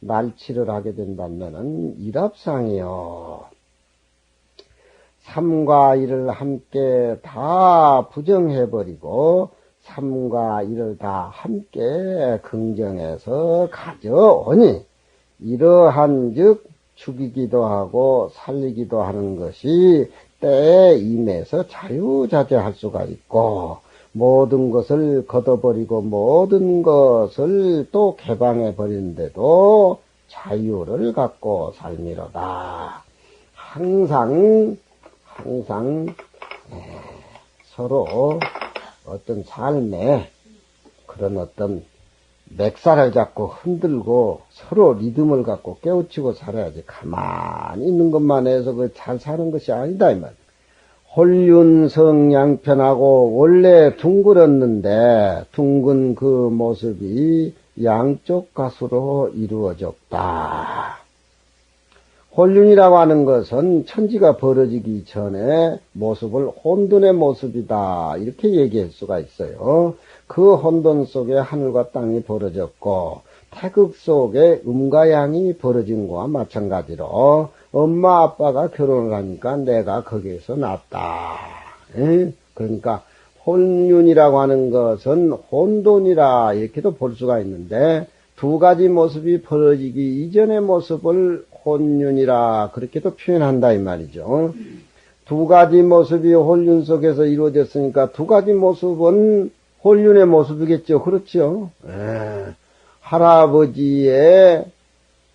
날치를 하게 된다면은 일합상이요. 3과 1을 함께 다 부정해버리고 3과 1을 다 함께 긍정해서 가져오니 이러한 즉 죽이기도 하고 살리기도 하는 것이 때에 임해서 자유자재할 수가 있고 모든 것을 걷어버리고 모든 것을 또 개방해버리는데도 자유를 갖고 살미로다. 항상 서로 어떤 삶에 그런 어떤 맥살을 잡고 흔들고 서로 리듬을 갖고 깨우치고 살아야지. 가만히 있는 것만 해서 그 잘 사는 것이 아니다 이 말이야. 홀륜성 양편하고 원래 둥글었는데 둥근 그 모습이 양쪽 가수로 이루어졌다. 홀륜이라고 하는 것은 천지가 벌어지기 전에 모습을 혼돈의 모습이다. 이렇게 얘기할 수가 있어요. 그 혼돈 속에 하늘과 땅이 벌어졌고 태극 속에 음과 양이 벌어진 것과 마찬가지로 엄마 아빠가 결혼을 하니까 내가 거기에서 났다. 그러니까 혼륜이라고 하는 것은 혼돈이라 이렇게도 볼 수가 있는데 두 가지 모습이 벌어지기 이전의 모습을 혼륜이라 그렇게도 표현한다 이 말이죠. 두 가지 모습이 혼륜 속에서 이루어졌으니까 두 가지 모습은 혼륜의 모습이겠죠. 그렇죠. 할아버지의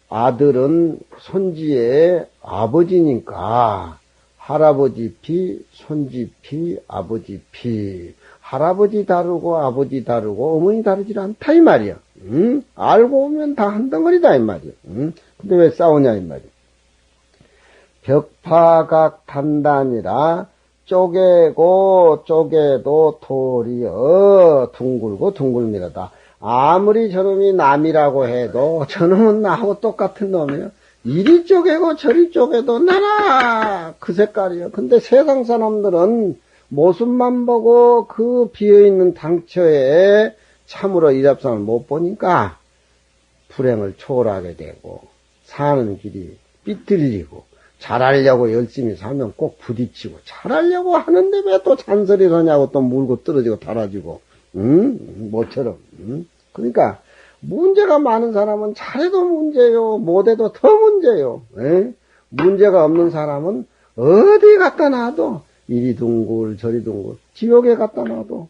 아들은 손지의 아버지니까 할아버지 피, 손지 피, 아버지 피. 할아버지 다르고 아버지 다르고 어머니 다르지 않다 이 말이야. 알고 보면 다 한 덩어리다 이 말이야. 근데 왜 싸우냐 이 말이야. 벽파각 단단이라 쪼개고 쪼개도 도리어 둥글고 둥글미로다. 아무리 저놈이 남이라고 해도 저놈은 나하고 똑같은 놈이야. 이리 쪼개고 저리 쪼개도 나나 그 색깔이야. 근데 세상 사람들은 모습만 보고 그 비어있는 당처에 참으로 일합상을 못 보니까 불행을 초월하게 되고 사는 길이 삐뚤리고 잘하려고 열심히 살면 꼭 부딪히고 잘하려고 하는데 왜 또 잔소리를 하냐고 또 물고 떨어지고 달아지고 모처럼 그러니까 문제가 많은 사람은 잘해도 문제요 못해도 더 문제요. 문제가 없는 사람은 어디 갖다 놔도 이리 둥글 저리 둥글 지옥에 갖다 놔도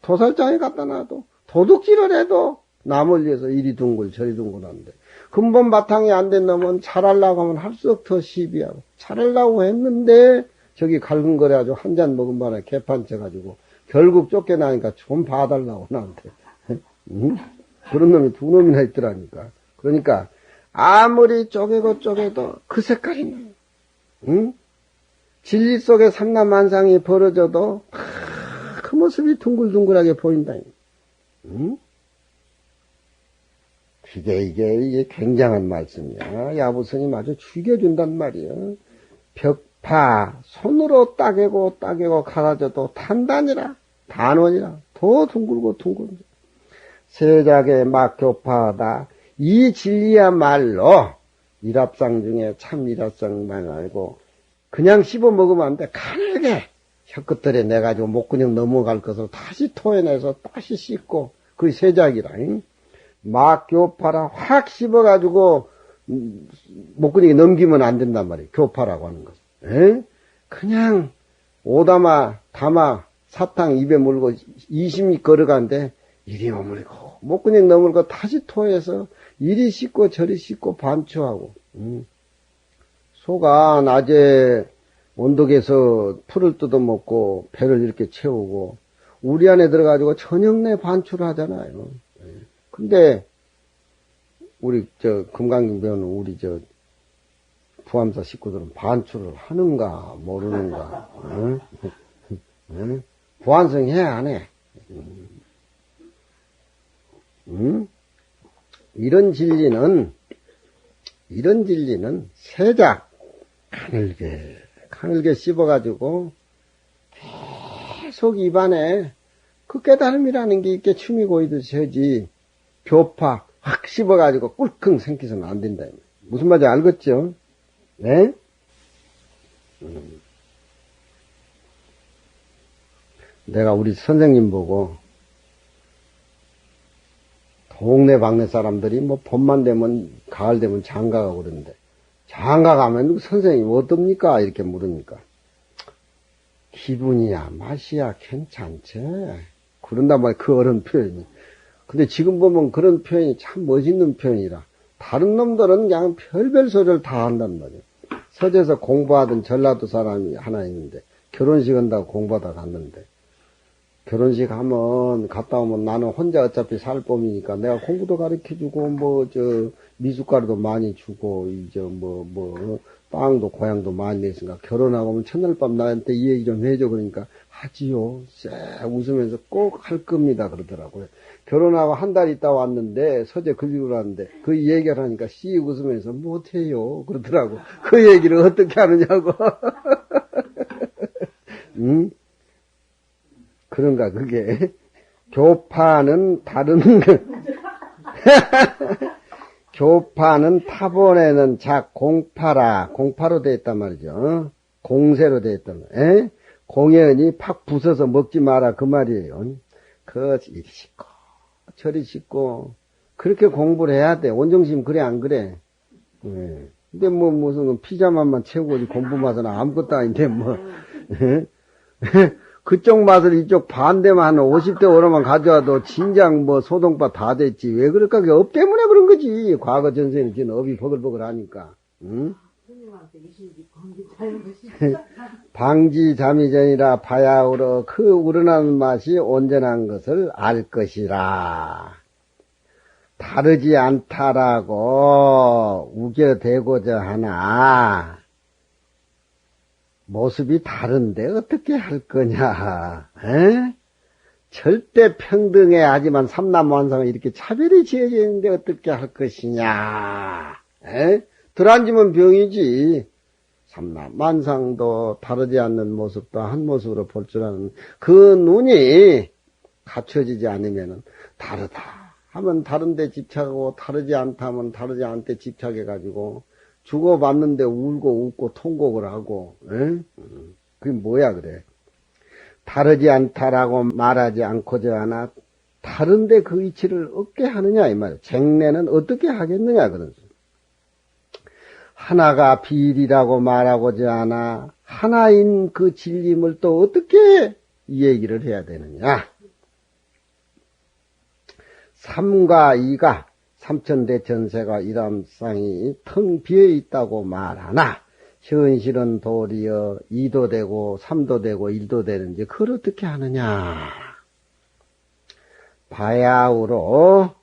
도살장에 갖다 놔도 도둑질을 해도 남을 위해서 이리 둥글 저리 둥글한데 근본 바탕이 안 된 놈은 잘하려고 하면 할수록 더 시비하고 잘하려고 했는데 저기 갈근거려가지고 한 잔 먹은 바람에 개판 쳐가지고 결국 쫓겨나니까 좀 봐달라고 나한테. 그런 놈이 두 놈이나 있더라니까. 그러니까 아무리 쪼개고 쪼개도 그 색깔이 나요. 진리 속에 삼라만상이 벌어져도 그 모습이 둥글둥글하게 보인다. 이게 굉장한 말씀이야. 야부스님 아주 죽여준단 말이야. 벽파 손으로 따개고 갈아져도 단단이라 단원이라 더 둥글고 둥글고 세작의 막교파하다. 이 진리야말로 일합상 중에 참 일합상만 알고 그냥 씹어 먹으면 안 돼. 가늘게 혀끝들에 내가지고 목근육 넘어갈 것을 다시 토해내서 다시 씻고 그게 세작이라. 막교파라 확 씹어가지고 목근육이 넘기면 안 된단 말이에요. 교파라고 하는 것. 그냥 오다마 담아 사탕 입에 물고 20리 걸어가는데 이리 머물고 목근육 넘을고 다시 토해서 이리 씻고 저리 씻고 반추하고 소가 낮에 언덕에서 풀을 뜯어먹고 배를 이렇게 채우고 우리 안에 들어가지고 저녁 내 반추를 하잖아요. 근데 우리 금강경 배우는 우리 부암사 식구들은 반추를 하는가 모르는가. 보안성 해 안 해? 이런 진리는 세작 가늘게 씹어가지고 계속 입안에 그 깨달음이라는 게 있게 춤이 고이듯이 하지 교파 확 씹어가지고 꿀컹 생기서는 안 된다. 무슨 말인지 알겠죠? 네? 내가 우리 선생님 보고 동네 방네 사람들이 뭐 봄만 되면 가을 되면 장가 가고 그러는데 장가 가면 선생님 어떻습니까? 이렇게 물으니까 기분이야 맛이야 괜찮지 그런단 말이야. 그 어른 표현이. 근데 지금 보면 그런 표현이 참 멋있는 표현이라 다른 놈들은 그냥 별별 소리를 다 한단 말이야. 서재에서 공부하던 전라도 사람이 하나 있는데 결혼식 한다고 공부하다 갔는데 결혼식 하면 갔다 오면 나는 혼자 어차피 살 봄이니까 내가 공부도 가르쳐주고 미숫가루도 많이 주고, 빵도 고향도 많이 냈으니까, 결혼하고 오면 첫날 밤 나한테 이 얘기 좀 해줘. 그러니까, 하지요. 쎄 웃으면서 꼭 할 겁니다. 그러더라고요. 결혼하고 한 달 있다 왔는데, 서재 글리고 왔는데, 그 얘기를 하니까 씨 웃으면서 못해요. 그러더라고. 그 얘기를 어떻게 하느냐고. 응? 그런가, 그게. 교파는 다른, 교파는 타본에는 작, 공파라, 공파로 되어 있단 말이죠. 공세로 되어 있단 말이에요. 공연히 팍 부숴서 먹지 마라, 그 말이에요. 이리 씻고, 저리 씻고, 그렇게 공부를 해야 돼. 원정심 그래, 안 그래? 예. 근데 무슨 피자만만 채우고 공부 맛은 아무것도 아닌데, 그쪽 맛을 이쪽 반대만 한 50대 오로만 가져와도 진작 소동파 다 됐지. 왜 그럴까? 그게 업 때문에 그런 거지. 과거 전생은 지금 업이 버글버글 하니까. 응? 방지 잠이 전이라 바야흐로 그 우러나는 맛이 온전한 것을 알 것이라. 다르지 않다라고 우겨대고자 하나 모습이 다른데 어떻게 할 거냐. 에? 절대 평등해 하지만 삼남완상은 이렇게 차별이 지어져 있는데 어떻게 할 것이냐. 에? 들앉으면 병이지. 삼남완상도 다르지 않는 모습도 한 모습으로 볼 줄 아는 그 눈이 갖춰지지 않으면 다르다 하면 다른데 집착하고 다르지 않다 하면 다르지 않대 집착해가지고 주고받는데 울고 웃고 통곡을 하고, 에? 그게 뭐야, 그래. 다르지 않다라고 말하지 않고자 하나, 다른데 그 이치를 얻게 하느냐, 이 말이야. 쟁내는 어떻게 하겠느냐, 그런 소리. 하나가 비일이라고 말하고자 하나, 하나인 그 진림을 또 어떻게 이 얘기를 해야 되느냐. 삼과 이가 삼천대천세가 이람상이 텅 비어있다고 말하나 현실은 도리어 2도 되고 3도 되고 1도 되는지 그걸 어떻게 하느냐. 바야흐로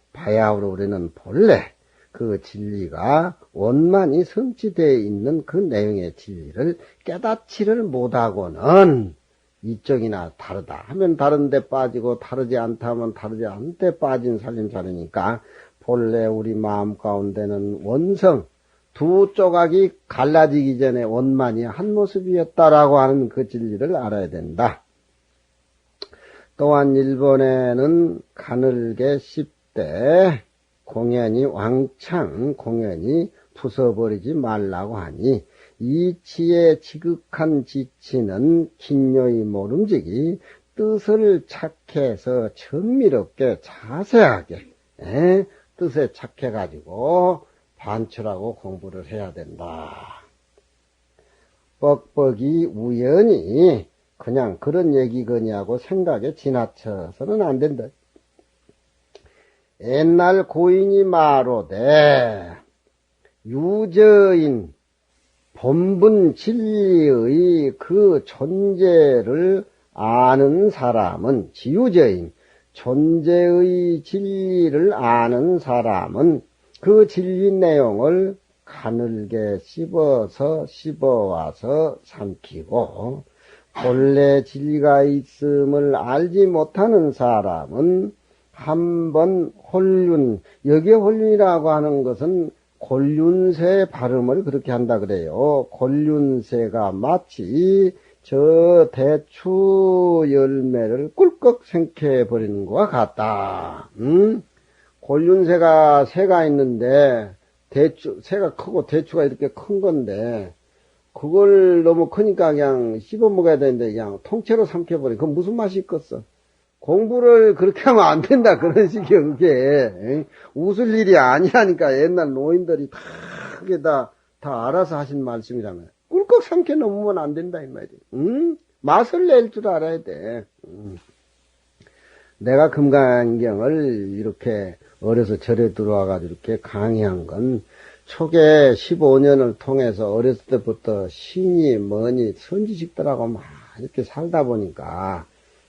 우리는 본래 그 진리가 원만히 성취되어 있는 그 내용의 진리를 깨닫지를 못하고는 이쪽이나 다르다 하면 다른 데 빠지고 다르지 않다 하면 다르지 않은 데 빠진 살림살이니까 본래 우리 마음 가운데는 원성 두 조각이 갈라지기 전에 원만히 한 모습이었다라고 하는 그 진리를 알아야 된다. 또한 일본에는 가늘게 10대 공연히 왕창 공연히 부숴버리지 말라고 하니 이치의 지극한 지치는 긴요히 모름지기 뜻을 착해서 정밀하게 자세하게 뜻에 착해가지고 반출하고 공부를 해야 된다. 뻑뻑이 우연히 그냥 그런 얘기거니하고 생각에 지나쳐서는 안 된다. 옛날 고인이 말하되 유저인 본분 진리의 그 존재를 아는 사람은 지유저인 존재의 진리를 아는 사람은 그 진리 내용을 가늘게 씹어와서 삼키고 본래 진리가 있음을 알지 못하는 사람은 한번 혼륜, 여기에 혼륜이라고 하는 것은 곤륜세 발음을 그렇게 한다 그래요. 곤륜세가 마치 저 대추 열매를 꿀꺽 생켜버리는 것과 같다. 곤륜새가 새가 있는데 새가 크고 대추가 이렇게 큰 건데 그걸 너무 크니까 그냥 씹어 먹어야 되는데 그냥 통째로 삼켜버려. 그건 무슨 맛이 있겠어? 공부를 그렇게 하면 안 된다. 그런 식이에요, 그게. 웃을 일이 아니라니까. 옛날 노인들이 다 그게 다 알아서 하신 말씀이라면. 꿀꺽 삼켜 놓으면 안 된다, 이 말이에요. 맛을 낼 줄 알아야 돼. 내가 금강경을 이렇게 어려서 절에 들어와가지고 이렇게 강의한 건 초계 15년을 통해서 어렸을 때부터 신이 뭐니 선지식들하고 막 이렇게 살다 보니까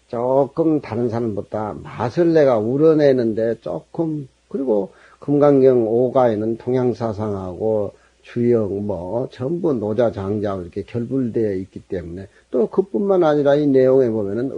조금 다른 사람보다 맛을 내가 우러내는데 조금, 그리고 금강경 5가에는 동양사상하고 주영 전부 노자장자 이렇게 결불되어 있기 때문에 또 그뿐만 아니라 이 내용에 보면은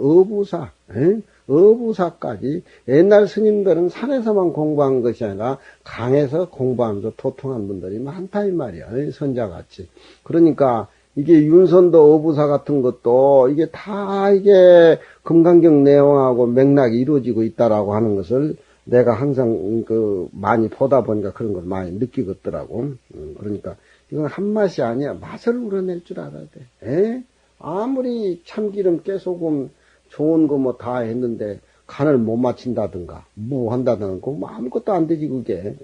어부사까지 옛날 스님들은 산에서만 공부한 것이 아니라 강에서 공부하면서 도통한 분들이 많다 이 말이야. 선자같이. 그러니까 이게 윤선도 어부사 같은 것도 이게 다 이게 금강경 내용하고 맥락이 이루어지고 있다라고 하는 것을 내가 항상 많이 보다 보니까 그런 걸 많이 느끼겠더라고. 그러니까 이건 한 맛이 아니야. 맛을 우러낼 줄 알아야 돼. 아무리 참기름, 깨소금 좋은 거 뭐 다 했는데 간을 못 맞춘다든가 뭐 한다든가 뭐 아무것도 안 되지 그게.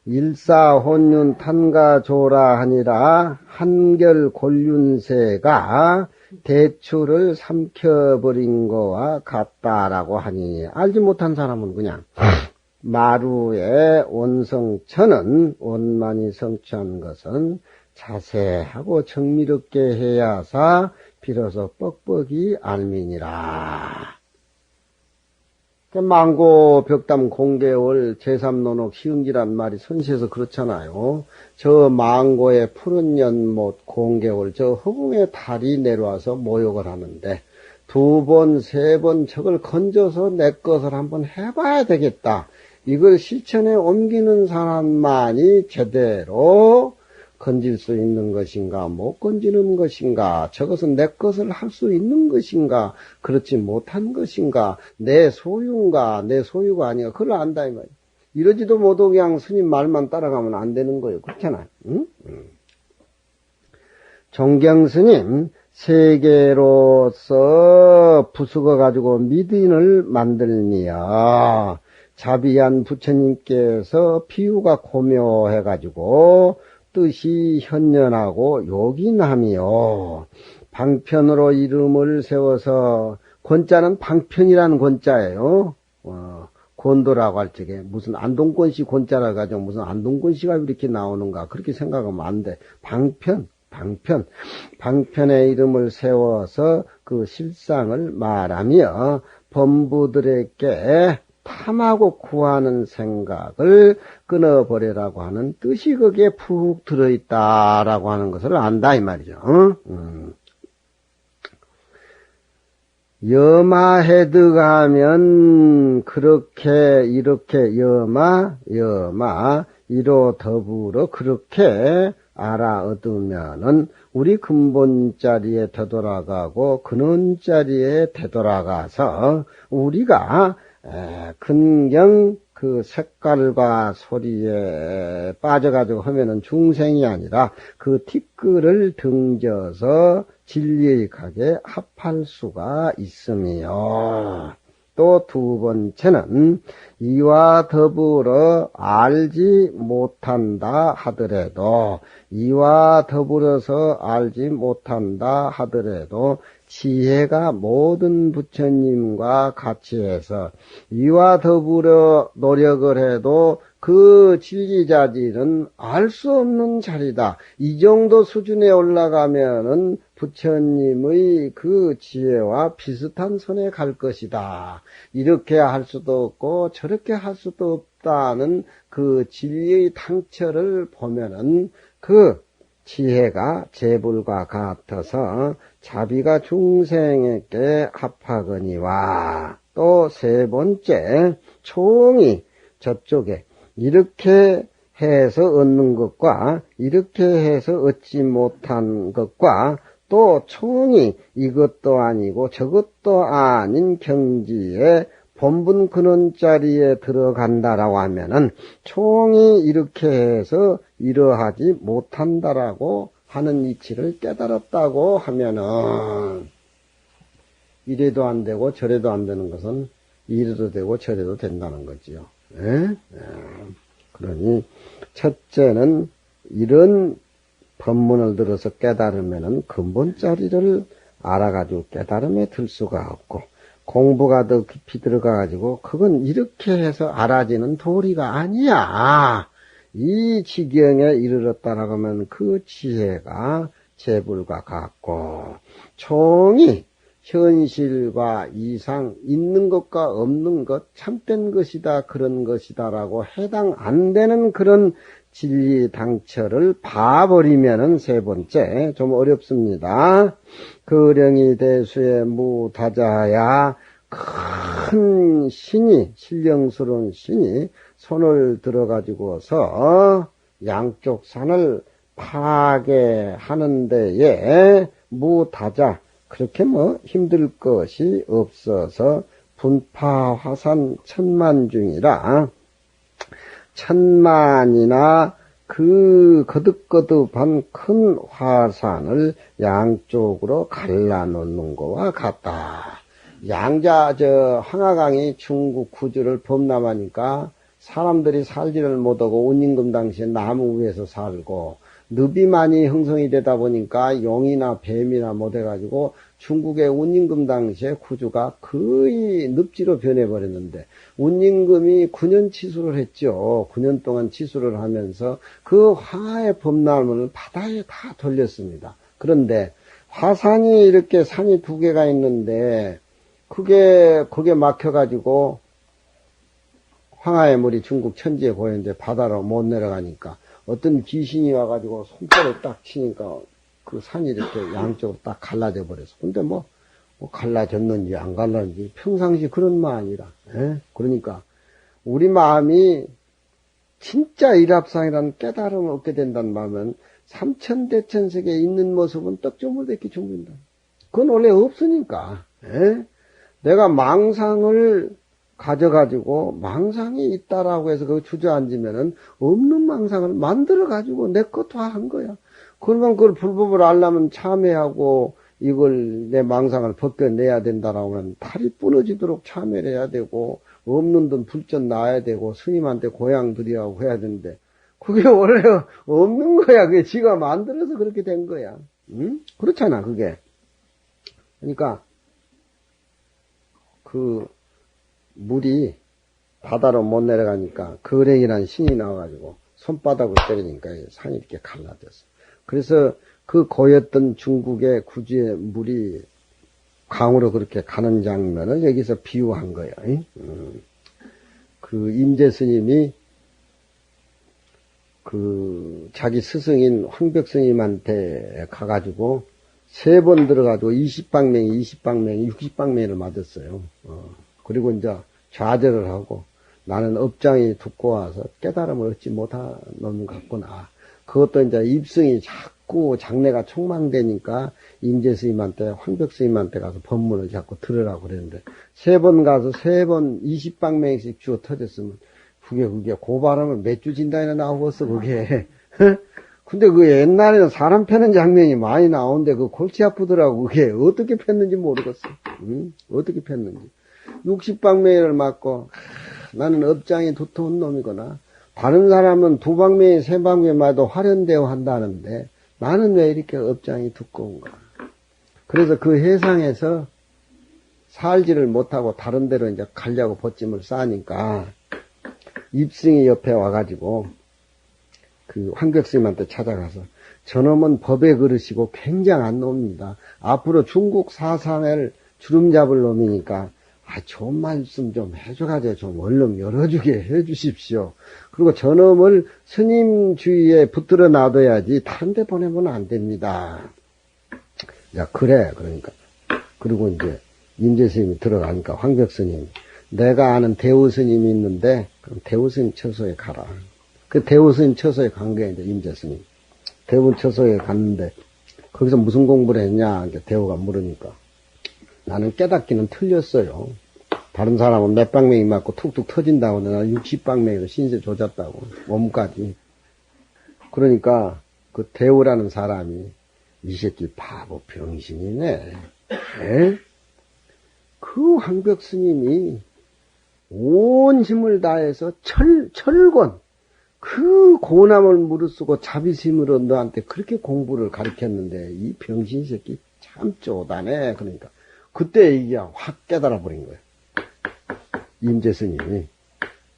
일사혼륜 탄가조라 하니라 한결 곤륜세가 대추를 삼켜버린 거와 같다라고 하니 알지 못한 사람은 그냥 마루의 원성천은 원만히 성취한 것은 자세하고 정미롭게 해야사 비로소 뻑뻑이 알미니라. 망고 벽담 공개월 제3논옥 시흥지란 말이 선시에서 그렇잖아요. 저 망고의 푸른 연못 공개월 저 허공에 달이 내려와서 모욕을 하는데 2번, 3번 저걸 건져서 내 것을 한번 해봐야 되겠다. 이걸 실천에 옮기는 사람만이 제대로 건질 수 있는 것인가, 못 건지는 것인가, 저것은 내 것을 할 수 있는 것인가, 그렇지 못한 것인가, 내 소유인가, 내 소유가 아닌가, 그걸 안다, 이 말이야. 이러지도 못하고 그냥 스님 말만 따라가면 안 되는 거예요. 그렇잖아요. 응? 존경스님, 세계로서 부수어가지고 미딘을 만들니여. 자비한 부처님께서 비유가 고묘해가지고, 뜻이 현연하고 요긴하며 방편으로 이름을 세워서 권자는 방편이라는 권자예요. 권도라고 할 적에 무슨 안동권씨 권자라 가지고 무슨 안동권씨가 이렇게 나오는가 그렇게 생각하면 안 돼. 방편의 이름을 세워서 그 실상을 말하며 범부들에게 탐하고 구하는 생각을 끊어버리라고 하는 뜻이 거기에 푹 들어있다라고 하는 것을 안다 이 말이죠. 여마해득하면 그렇게 이렇게 여마 이로 더불어 그렇게 알아 얻으면은 우리 근본자리에 되돌아가고 근원자리에 되돌아가서 우리가 근경 그 색깔과 소리에 빠져가지고 하면은 중생이 아니라 그 티끌을 등져서 진리의 각에 합할 수가 있으며 또 2번째는 이와 더불어 알지 못한다 하더라도 이와 더불어서 알지 못한다 하더라도 지혜가 모든 부처님과 같이 해서 이와 더불어 노력을 해도 그 진리자질은 알 수 없는 자리다. 이 정도 수준에 올라가면은 부처님의 그 지혜와 비슷한 선에 갈 것이다. 이렇게 할 수도 없고 저렇게 할 수도 없다는 그 진리의 당처를 보면은 그 지혜가 재불과 같아서 자비가 중생에게 합하거니와 또 3번째 총이 저쪽에 이렇게 해서 얻는 것과 이렇게 해서 얻지 못한 것과 또 총이 이것도 아니고 저것도 아닌 경지에 본분 근원자리에 들어간다라고 하면은 총이 이렇게 해서 이러하지 못한다라고 하는 이치를 깨달았다고 하면은 이래도 안 되고 저래도 안 되는 것은 이래도 되고 저래도 된다는 거지요. 그러니 첫째는 이런 법문을 들어서 깨달으면은 근본자리를 알아가지고 깨달음에 들 수가 없고 공부가 더 깊이 들어가가지고 그건 이렇게 해서 알아지는 도리가 아니야. 이 지경에 이르렀다라고 하면 그 지혜가 재불과 같고 총이 현실과 이상, 있는 것과 없는 것, 참된 것이다, 그런 것이다라고 해당 안 되는 그런 진리 당처를 봐버리면은 세 번째, 좀 어렵습니다. 거령이 대수의 무다자야, 큰 신이, 신령스러운 신이 손을 들어가지고서 양쪽 산을 파괴하는 데에 무다자, 그렇게 뭐 힘들 것이 없어서 분파화산 천만중이라 천만이나 그 거듭거듭한 큰 화산을 양쪽으로 갈라놓는 것과 같다. 양자 황하강이 중국 구주를 범람하니까 사람들이 살지를 못하고 운임금 당시에 나무 위에서 살고 늪이 많이 형성이 되다 보니까 용이나 뱀이나 못해가지고 중국의 운임금 당시에 구주가 거의 늪지로 변해버렸는데 운임금이 9년 치수를 했죠. 9년 동안 치수를 하면서 그 황하의 범람을 바다에 다 돌렸습니다. 그런데 화산이 이렇게 산이 두 개가 있는데 그게 막혀가지고 황하의 물이 중국 천지에 고였는데 바다로 못 내려가니까 어떤 귀신이 와가지고 손발에 딱 치니까 그 산이 이렇게 양쪽으로 딱 갈라져 버렸어. 근데 뭐 갈라졌는지 안 갈라졌는지 평상시 그런 마음이라. 그러니까 우리 마음이 진짜 일합상이라는 깨달음을 얻게 된다는 마음은 삼천대천세계에 있는 모습은 떡조물대기 충분다. 그건 원래 없으니까. 내가 망상을 가져가지고 망상이 있다라고 해서 그거 주저앉으면은 없는 망상을 만들어가지고 내 것도 한 거야. 그러면 그걸 불법을 알려면 참회하고 이걸 내 망상을 벗겨내야 된다라고 하면 팔이 부러지도록 참회를 해야 되고 없는 돈 불전 놔야 되고 스님한테 고향 드리라고 해야 되는데 그게 원래 없는 거야. 그게 지가 만들어서 그렇게 된 거야. 응? 그렇잖아 그게. 그러니까 그 물이 바다로 못 내려가니까 거랭이라는 신이 나와가지고 손바닥을 때리니까 산이 이렇게 갈라졌어. 그래서 그 고였던 중국의 구주의 물이 강으로 그렇게 가는 장면을 여기서 비유한 거예요. 그 임재 스님이 그 자기 스승인 황벽 스님한테 가가지고 3번 들어가지고 20방맹이, 60방맹이를 맞았어요. 그리고 이제 좌절을 하고 나는 업장이 두꺼워서 깨달음을 얻지 못한 놈 같구나. 그것도 이제 입승이 자꾸 장래가 촉망되니까 임재 스님한테, 황벽 스님한테 가서 법문을 자꾸 들으라고 그랬는데 3번 가서 3번 20방맹씩 주워 터졌으면 그게 고발하면 몇 주 진단이나 나오겠어 그게. 근데 그 옛날에는 사람 패는 장면이 많이 나오는데 그 골치 아프더라고. 그게 어떻게 팼는지 모르겠어. 어떻게 팼는지. 60방맹이를 맞고 나는 업장이 두터운 놈이거나 다른 사람은 2방맹이 3방맹이 맞아도 화련대오 한다는데 나는 왜 이렇게 업장이 두꺼운가. 그래서 그 해상에서 살지를 못하고 다른 데로 이제 가려고 벗짐을 싸니까 입승이 옆에 와가지고 그 황벽스님한테 찾아가서 저놈은 법의 그릇이고 굉장한 놈입니다. 앞으로 중국 사상을 주름 잡을 놈이니까 좋은 말씀 좀 해줘가지고 좀 얼른 열어주게 해주십시오. 그리고 저놈을 스님 주위에 붙들어 놔둬야지 다른 데 보내면 안 됩니다. 야 그래 그러니까 그리고 이제 임재스님이 들어가니까 황벽스님이 내가 아는 대우스님이 있는데 그럼 대우스님 처소에 가라. 그 대우스님 처소에 간 거야 이제 임재스님. 대우 처소에 갔는데 거기서 무슨 공부를 했냐 이제 대우가 물으니까 나는 깨닫기는 틀렸어요. 다른 사람은 몇 방맹이 맞고 툭툭 터진다고 나는 60방맹이로 신세 조졌다고 몸까지. 그러니까 그 대우라는 사람이 이 새끼 바보 병신이네. 그 황벽 스님이 온 힘을 다해서 철권 그 고남을 무릅쓰고 자비심으로 너한테 그렇게 공부를 가르쳤는데 이 병신 새끼 참 쪼다네. 그러니까 그때 이게 확 깨달아 버린 거예요. 임재 스님이.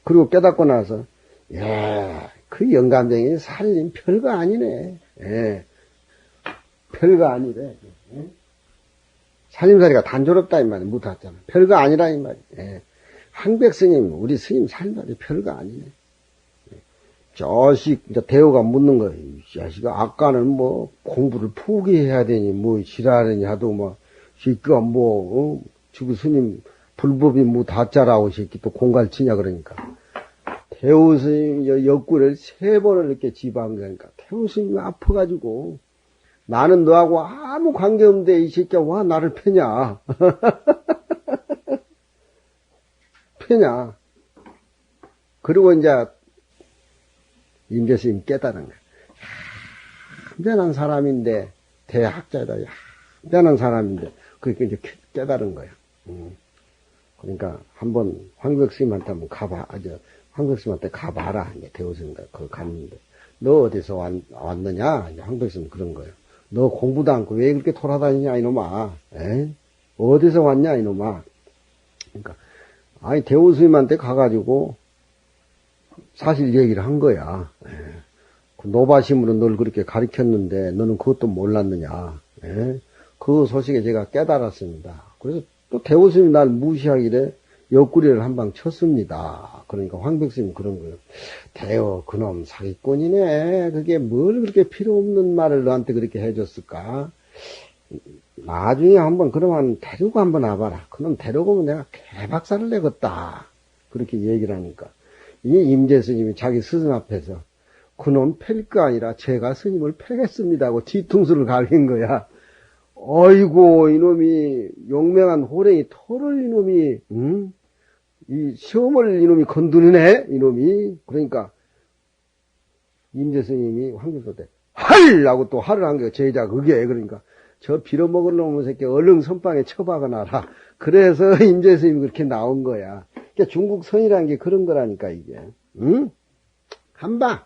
그리고 깨닫고 나서 야, 그 영감쟁이 살림 별거 아니네. 별거 아니래. 살림살이가 단조롭다 이 말이야. 무타자는 별거 아니라 이 말이야. 예. 황백스님 우리 스님 살림살이 별거 아니네. 자식 이제 대우가 묻는 거야. 이 자식아 아까는 뭐 공부를 포기해야 되니 뭐 지랄하니 하도 뭐 새끼가 뭐 지금 스님 불법이 뭐 다짜라고 새끼 또 공갈 치냐 그러니까 대우 스님 옆구리를 3번을 이렇게 집어한 거니까 대우 스님이 아파가지고 나는 너하고 아무 관계없는데 이 새끼야 와 나를 패냐 패냐. 그리고 이제 임재스님 깨달은 거야. 얌전한 사람인데 대학자다. 얌전한 사람인데 그렇게 이제 깨달은 거야. 그러니까 한번 황백스님한테 한번 가봐. 황백스님한테 가봐라. 이제 대우스님가 그거 갔는데 너 어디서 왔느냐? 이제 황백스님 그런 거예요. 너 공부도 않고 왜 그렇게 돌아다니냐 이놈아. 에? 어디서 왔냐 이놈아. 그러니까 아니 대우스님한테 가가지고 사실 얘기를 한 거야. 에. 그 노바심으로 널 그렇게 가르쳤는데 너는 그것도 몰랐느냐. 에? 그 소식에 제가 깨달았습니다. 그래서 또 대우스님이 날 무시하길래 옆구리를 한 방 쳤습니다. 그러니까 황백스님이 그런 거예요. 대우 그놈 사기꾼이네. 그게 뭘 그렇게 필요 없는 말을 너한테 그렇게 해줬을까. 나중에 한번 그러면 데리고 한번 와봐라. 그놈 데리고 오면 내가 개박살을 내겠다. 그렇게 얘기를 하니까 이 임재스님이 자기 스승 앞에서 그놈 팰 거 아니라 제가 스님을 패겠습니다 하고 뒤통수를 갈긴 거야. 어이고 이놈이 용맹한 호랭이 털을 이놈이 이 시험을 이놈이 건드리네 이놈이. 그러니까 임재스님이 황교수한테 하라고 또 화를 한 거야. 제자 그게. 그러니까 저 빌어먹을 놈의 새끼 얼른 선방에 처박아놔라. 그래서 임재스님이 그렇게 나온 거야. 그러니까 중국 선이라는 게 그런 거라니까 이게. 응? 한방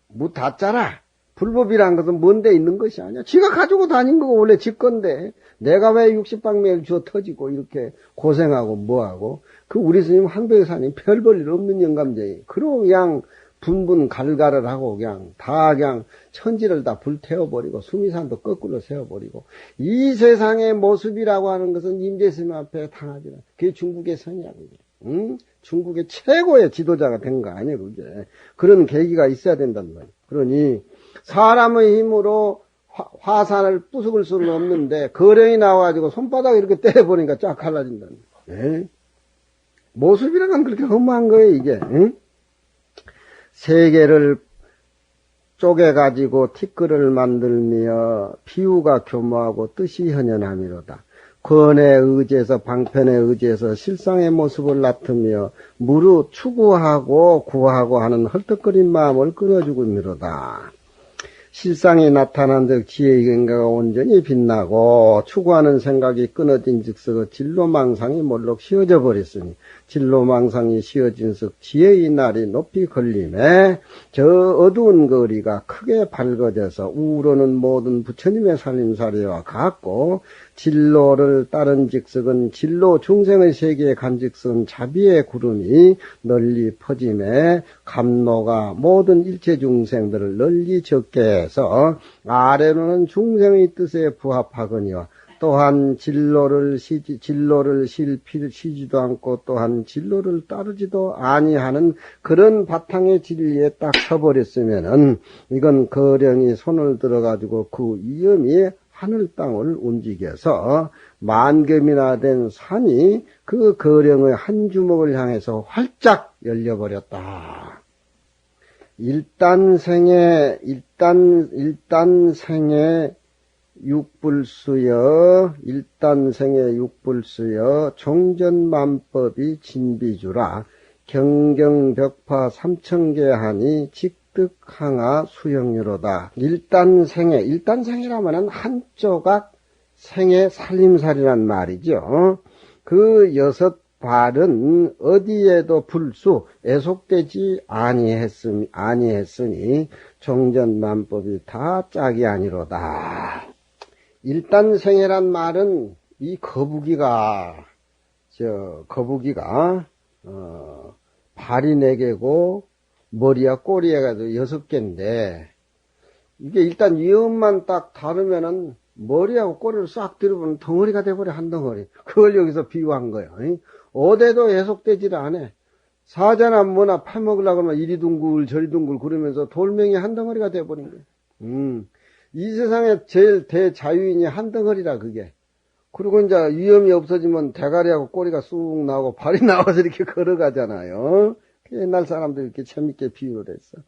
뭐 다짜라. 불법이란 것은 뭔데 있는 것이 아니야. 지가 가지고 다닌 거가 원래 지 건데 내가 왜 60방매를 주워 터지고 이렇게 고생하고 뭐하고. 그 우리 스님 황백사님 별 볼 일 없는 영감쟁이. 그러고 그냥 분분 갈갈을 하고 그냥 다 그냥 천지를 다 불태워버리고 수미산도 거꾸로 세워버리고 이 세상의 모습이라고 하는 것은 임재스님 앞에 당하지 않아. 그게 중국의 선이라고. 응? 중국의 최고의 지도자가 된 거 아니에요 그게. 그런 계기가 있어야 된단 말이에요. 그러니 사람의 힘으로 화산을 부수을 수는 없는데 거령이 나와가지고 손바닥 이렇게 때려보니까 쫙 갈라진다는 거예요. 모습이라는 건 그렇게 허무한 거예요 이게. 응? 세계를 쪼개가지고 티끌을 만들며 비유가 교모하고 뜻이 현현함이로다. 권에 의지해서 방편에 의지해서 실상의 모습을 나타며 무릇 추구하고 구하고 하는 헐떡거린 마음을 끊어주고 있노로다. 실상이 나타난 즉 지혜의 경가가 온전히 빛나고 추구하는 생각이 끊어진 즉서 진로망상이 몰록 씌어져 버렸으니 진로망상이 씌어진즉 지혜의 날이 높이 걸림에 저 어두운 거리가 크게 밝아져서 우로는 모든 부처님의 살림살이와 같고 진로를 따른 즉석은 진로 중생의 세계에 간 즉석은 자비의 구름이 널리 퍼짐에 감로가 모든 일체 중생들을 널리 적게 해서 아래로는 중생의 뜻에 부합하거니와 또한 진로를 시지도 않고 또한 진로를 따르지도 아니하는 그런 바탕의 진리에 딱 서버렸으면은 이건 거령이 손을 들어가지고 그 위엄이 하늘 땅을 움직여서 만금이나 된 산이 그 거령의 한 주먹을 향해서 활짝 열려버렸다. 일단 생에 육불수여 종전만법이 진비주라 경경벽파 3000개 하니 직득항하 수영유로다. 일단생이라면은 한 조각 생의 살림살이란 말이죠. 그 6발은 어디에도 불수 애속되지 아니했으니 종전만법이 다 짝이 아니로다. 일단생애란 말은 이 거북이가 발이 4개고 머리와 꼬리가 6개인데 이게 일단 위험만 딱 다르면은 머리하고 꼬리를 싹 들어보면 덩어리가 돼버려, 한 덩어리. 그걸 여기서 비유한 거예요. 어디도 해석되질 않아. 사자나 뭐나 파먹으려고 하면 이리 둥글 저리 둥글 그러면서 돌멩이 한 덩어리가 돼버린 거예요. 이 세상에 제일 대자유인이 한 덩어리라, 그게. 그리고 이제 위험이 없어지면 대가리하고 꼬리가 쑥 나오고 발이 나와서 이렇게 걸어가잖아요. 옛날 사람들이 이렇게 재밌게 비유를 했어.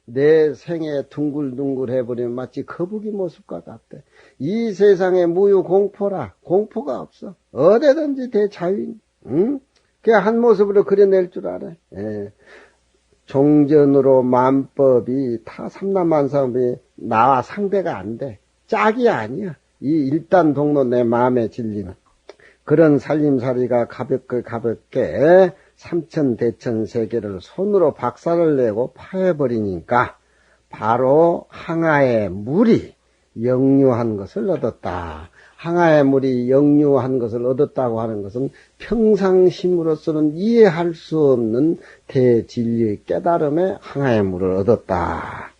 내 생에 둥글둥글 해버리면 마치 거북이 모습과 같대. 이 세상에 무유공포라. 공포가 없어. 어디든지 대자유인. 그게 한 모습으로 그려낼 줄 알아. 예. 종전으로 만법이 타 삼라만사업이 나와 상대가 안 돼. 짝이 아니야. 이 일단 동로 내 마음에 질리는 그런 살림살이가 가볍게 삼천대천 세계를 손으로 박살을 내고 파해버리니까 바로 항아의 물이 역류한 것을 얻었다. 항아의 물이 역류한 것을 얻었다고 하는 것은 평상심으로서는 이해할 수 없는 대진리의 깨달음에 항아의 물을 얻었다.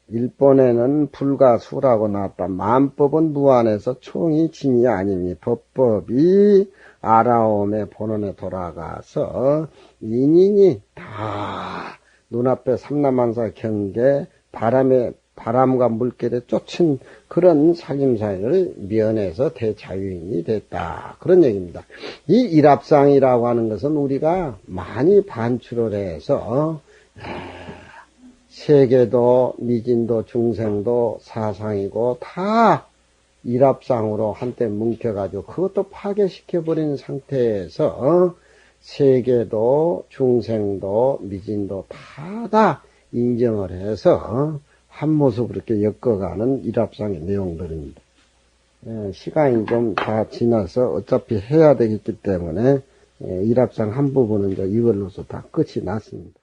일본에는 불과 수라고 나왔다. 만법은 무한해서 총이 진이 아니니 법법이 아라옴의 본원에 돌아가서 인인이 다 눈앞에 삼라만사 경계 바람과 물결에 쫓은 그런 살림살이를 면해서 대자유인이 됐다. 그런 얘기입니다. 이 일합상이라고 하는 것은 우리가 많이 반출을 해서 세계도 미진도 중생도 사상이고 다 일합상으로 한때 뭉쳐가지고 그것도 파괴시켜버린 상태에서 세계도 중생도 미진도 다 인정을 해서 한 모습으로 이렇게 엮어가는 일합상의 내용들입니다. 시간이 좀 다 지나서 어차피 해야 되기 때문에 일합상 한 부분은 이제 이걸로서 다 끝이 났습니다.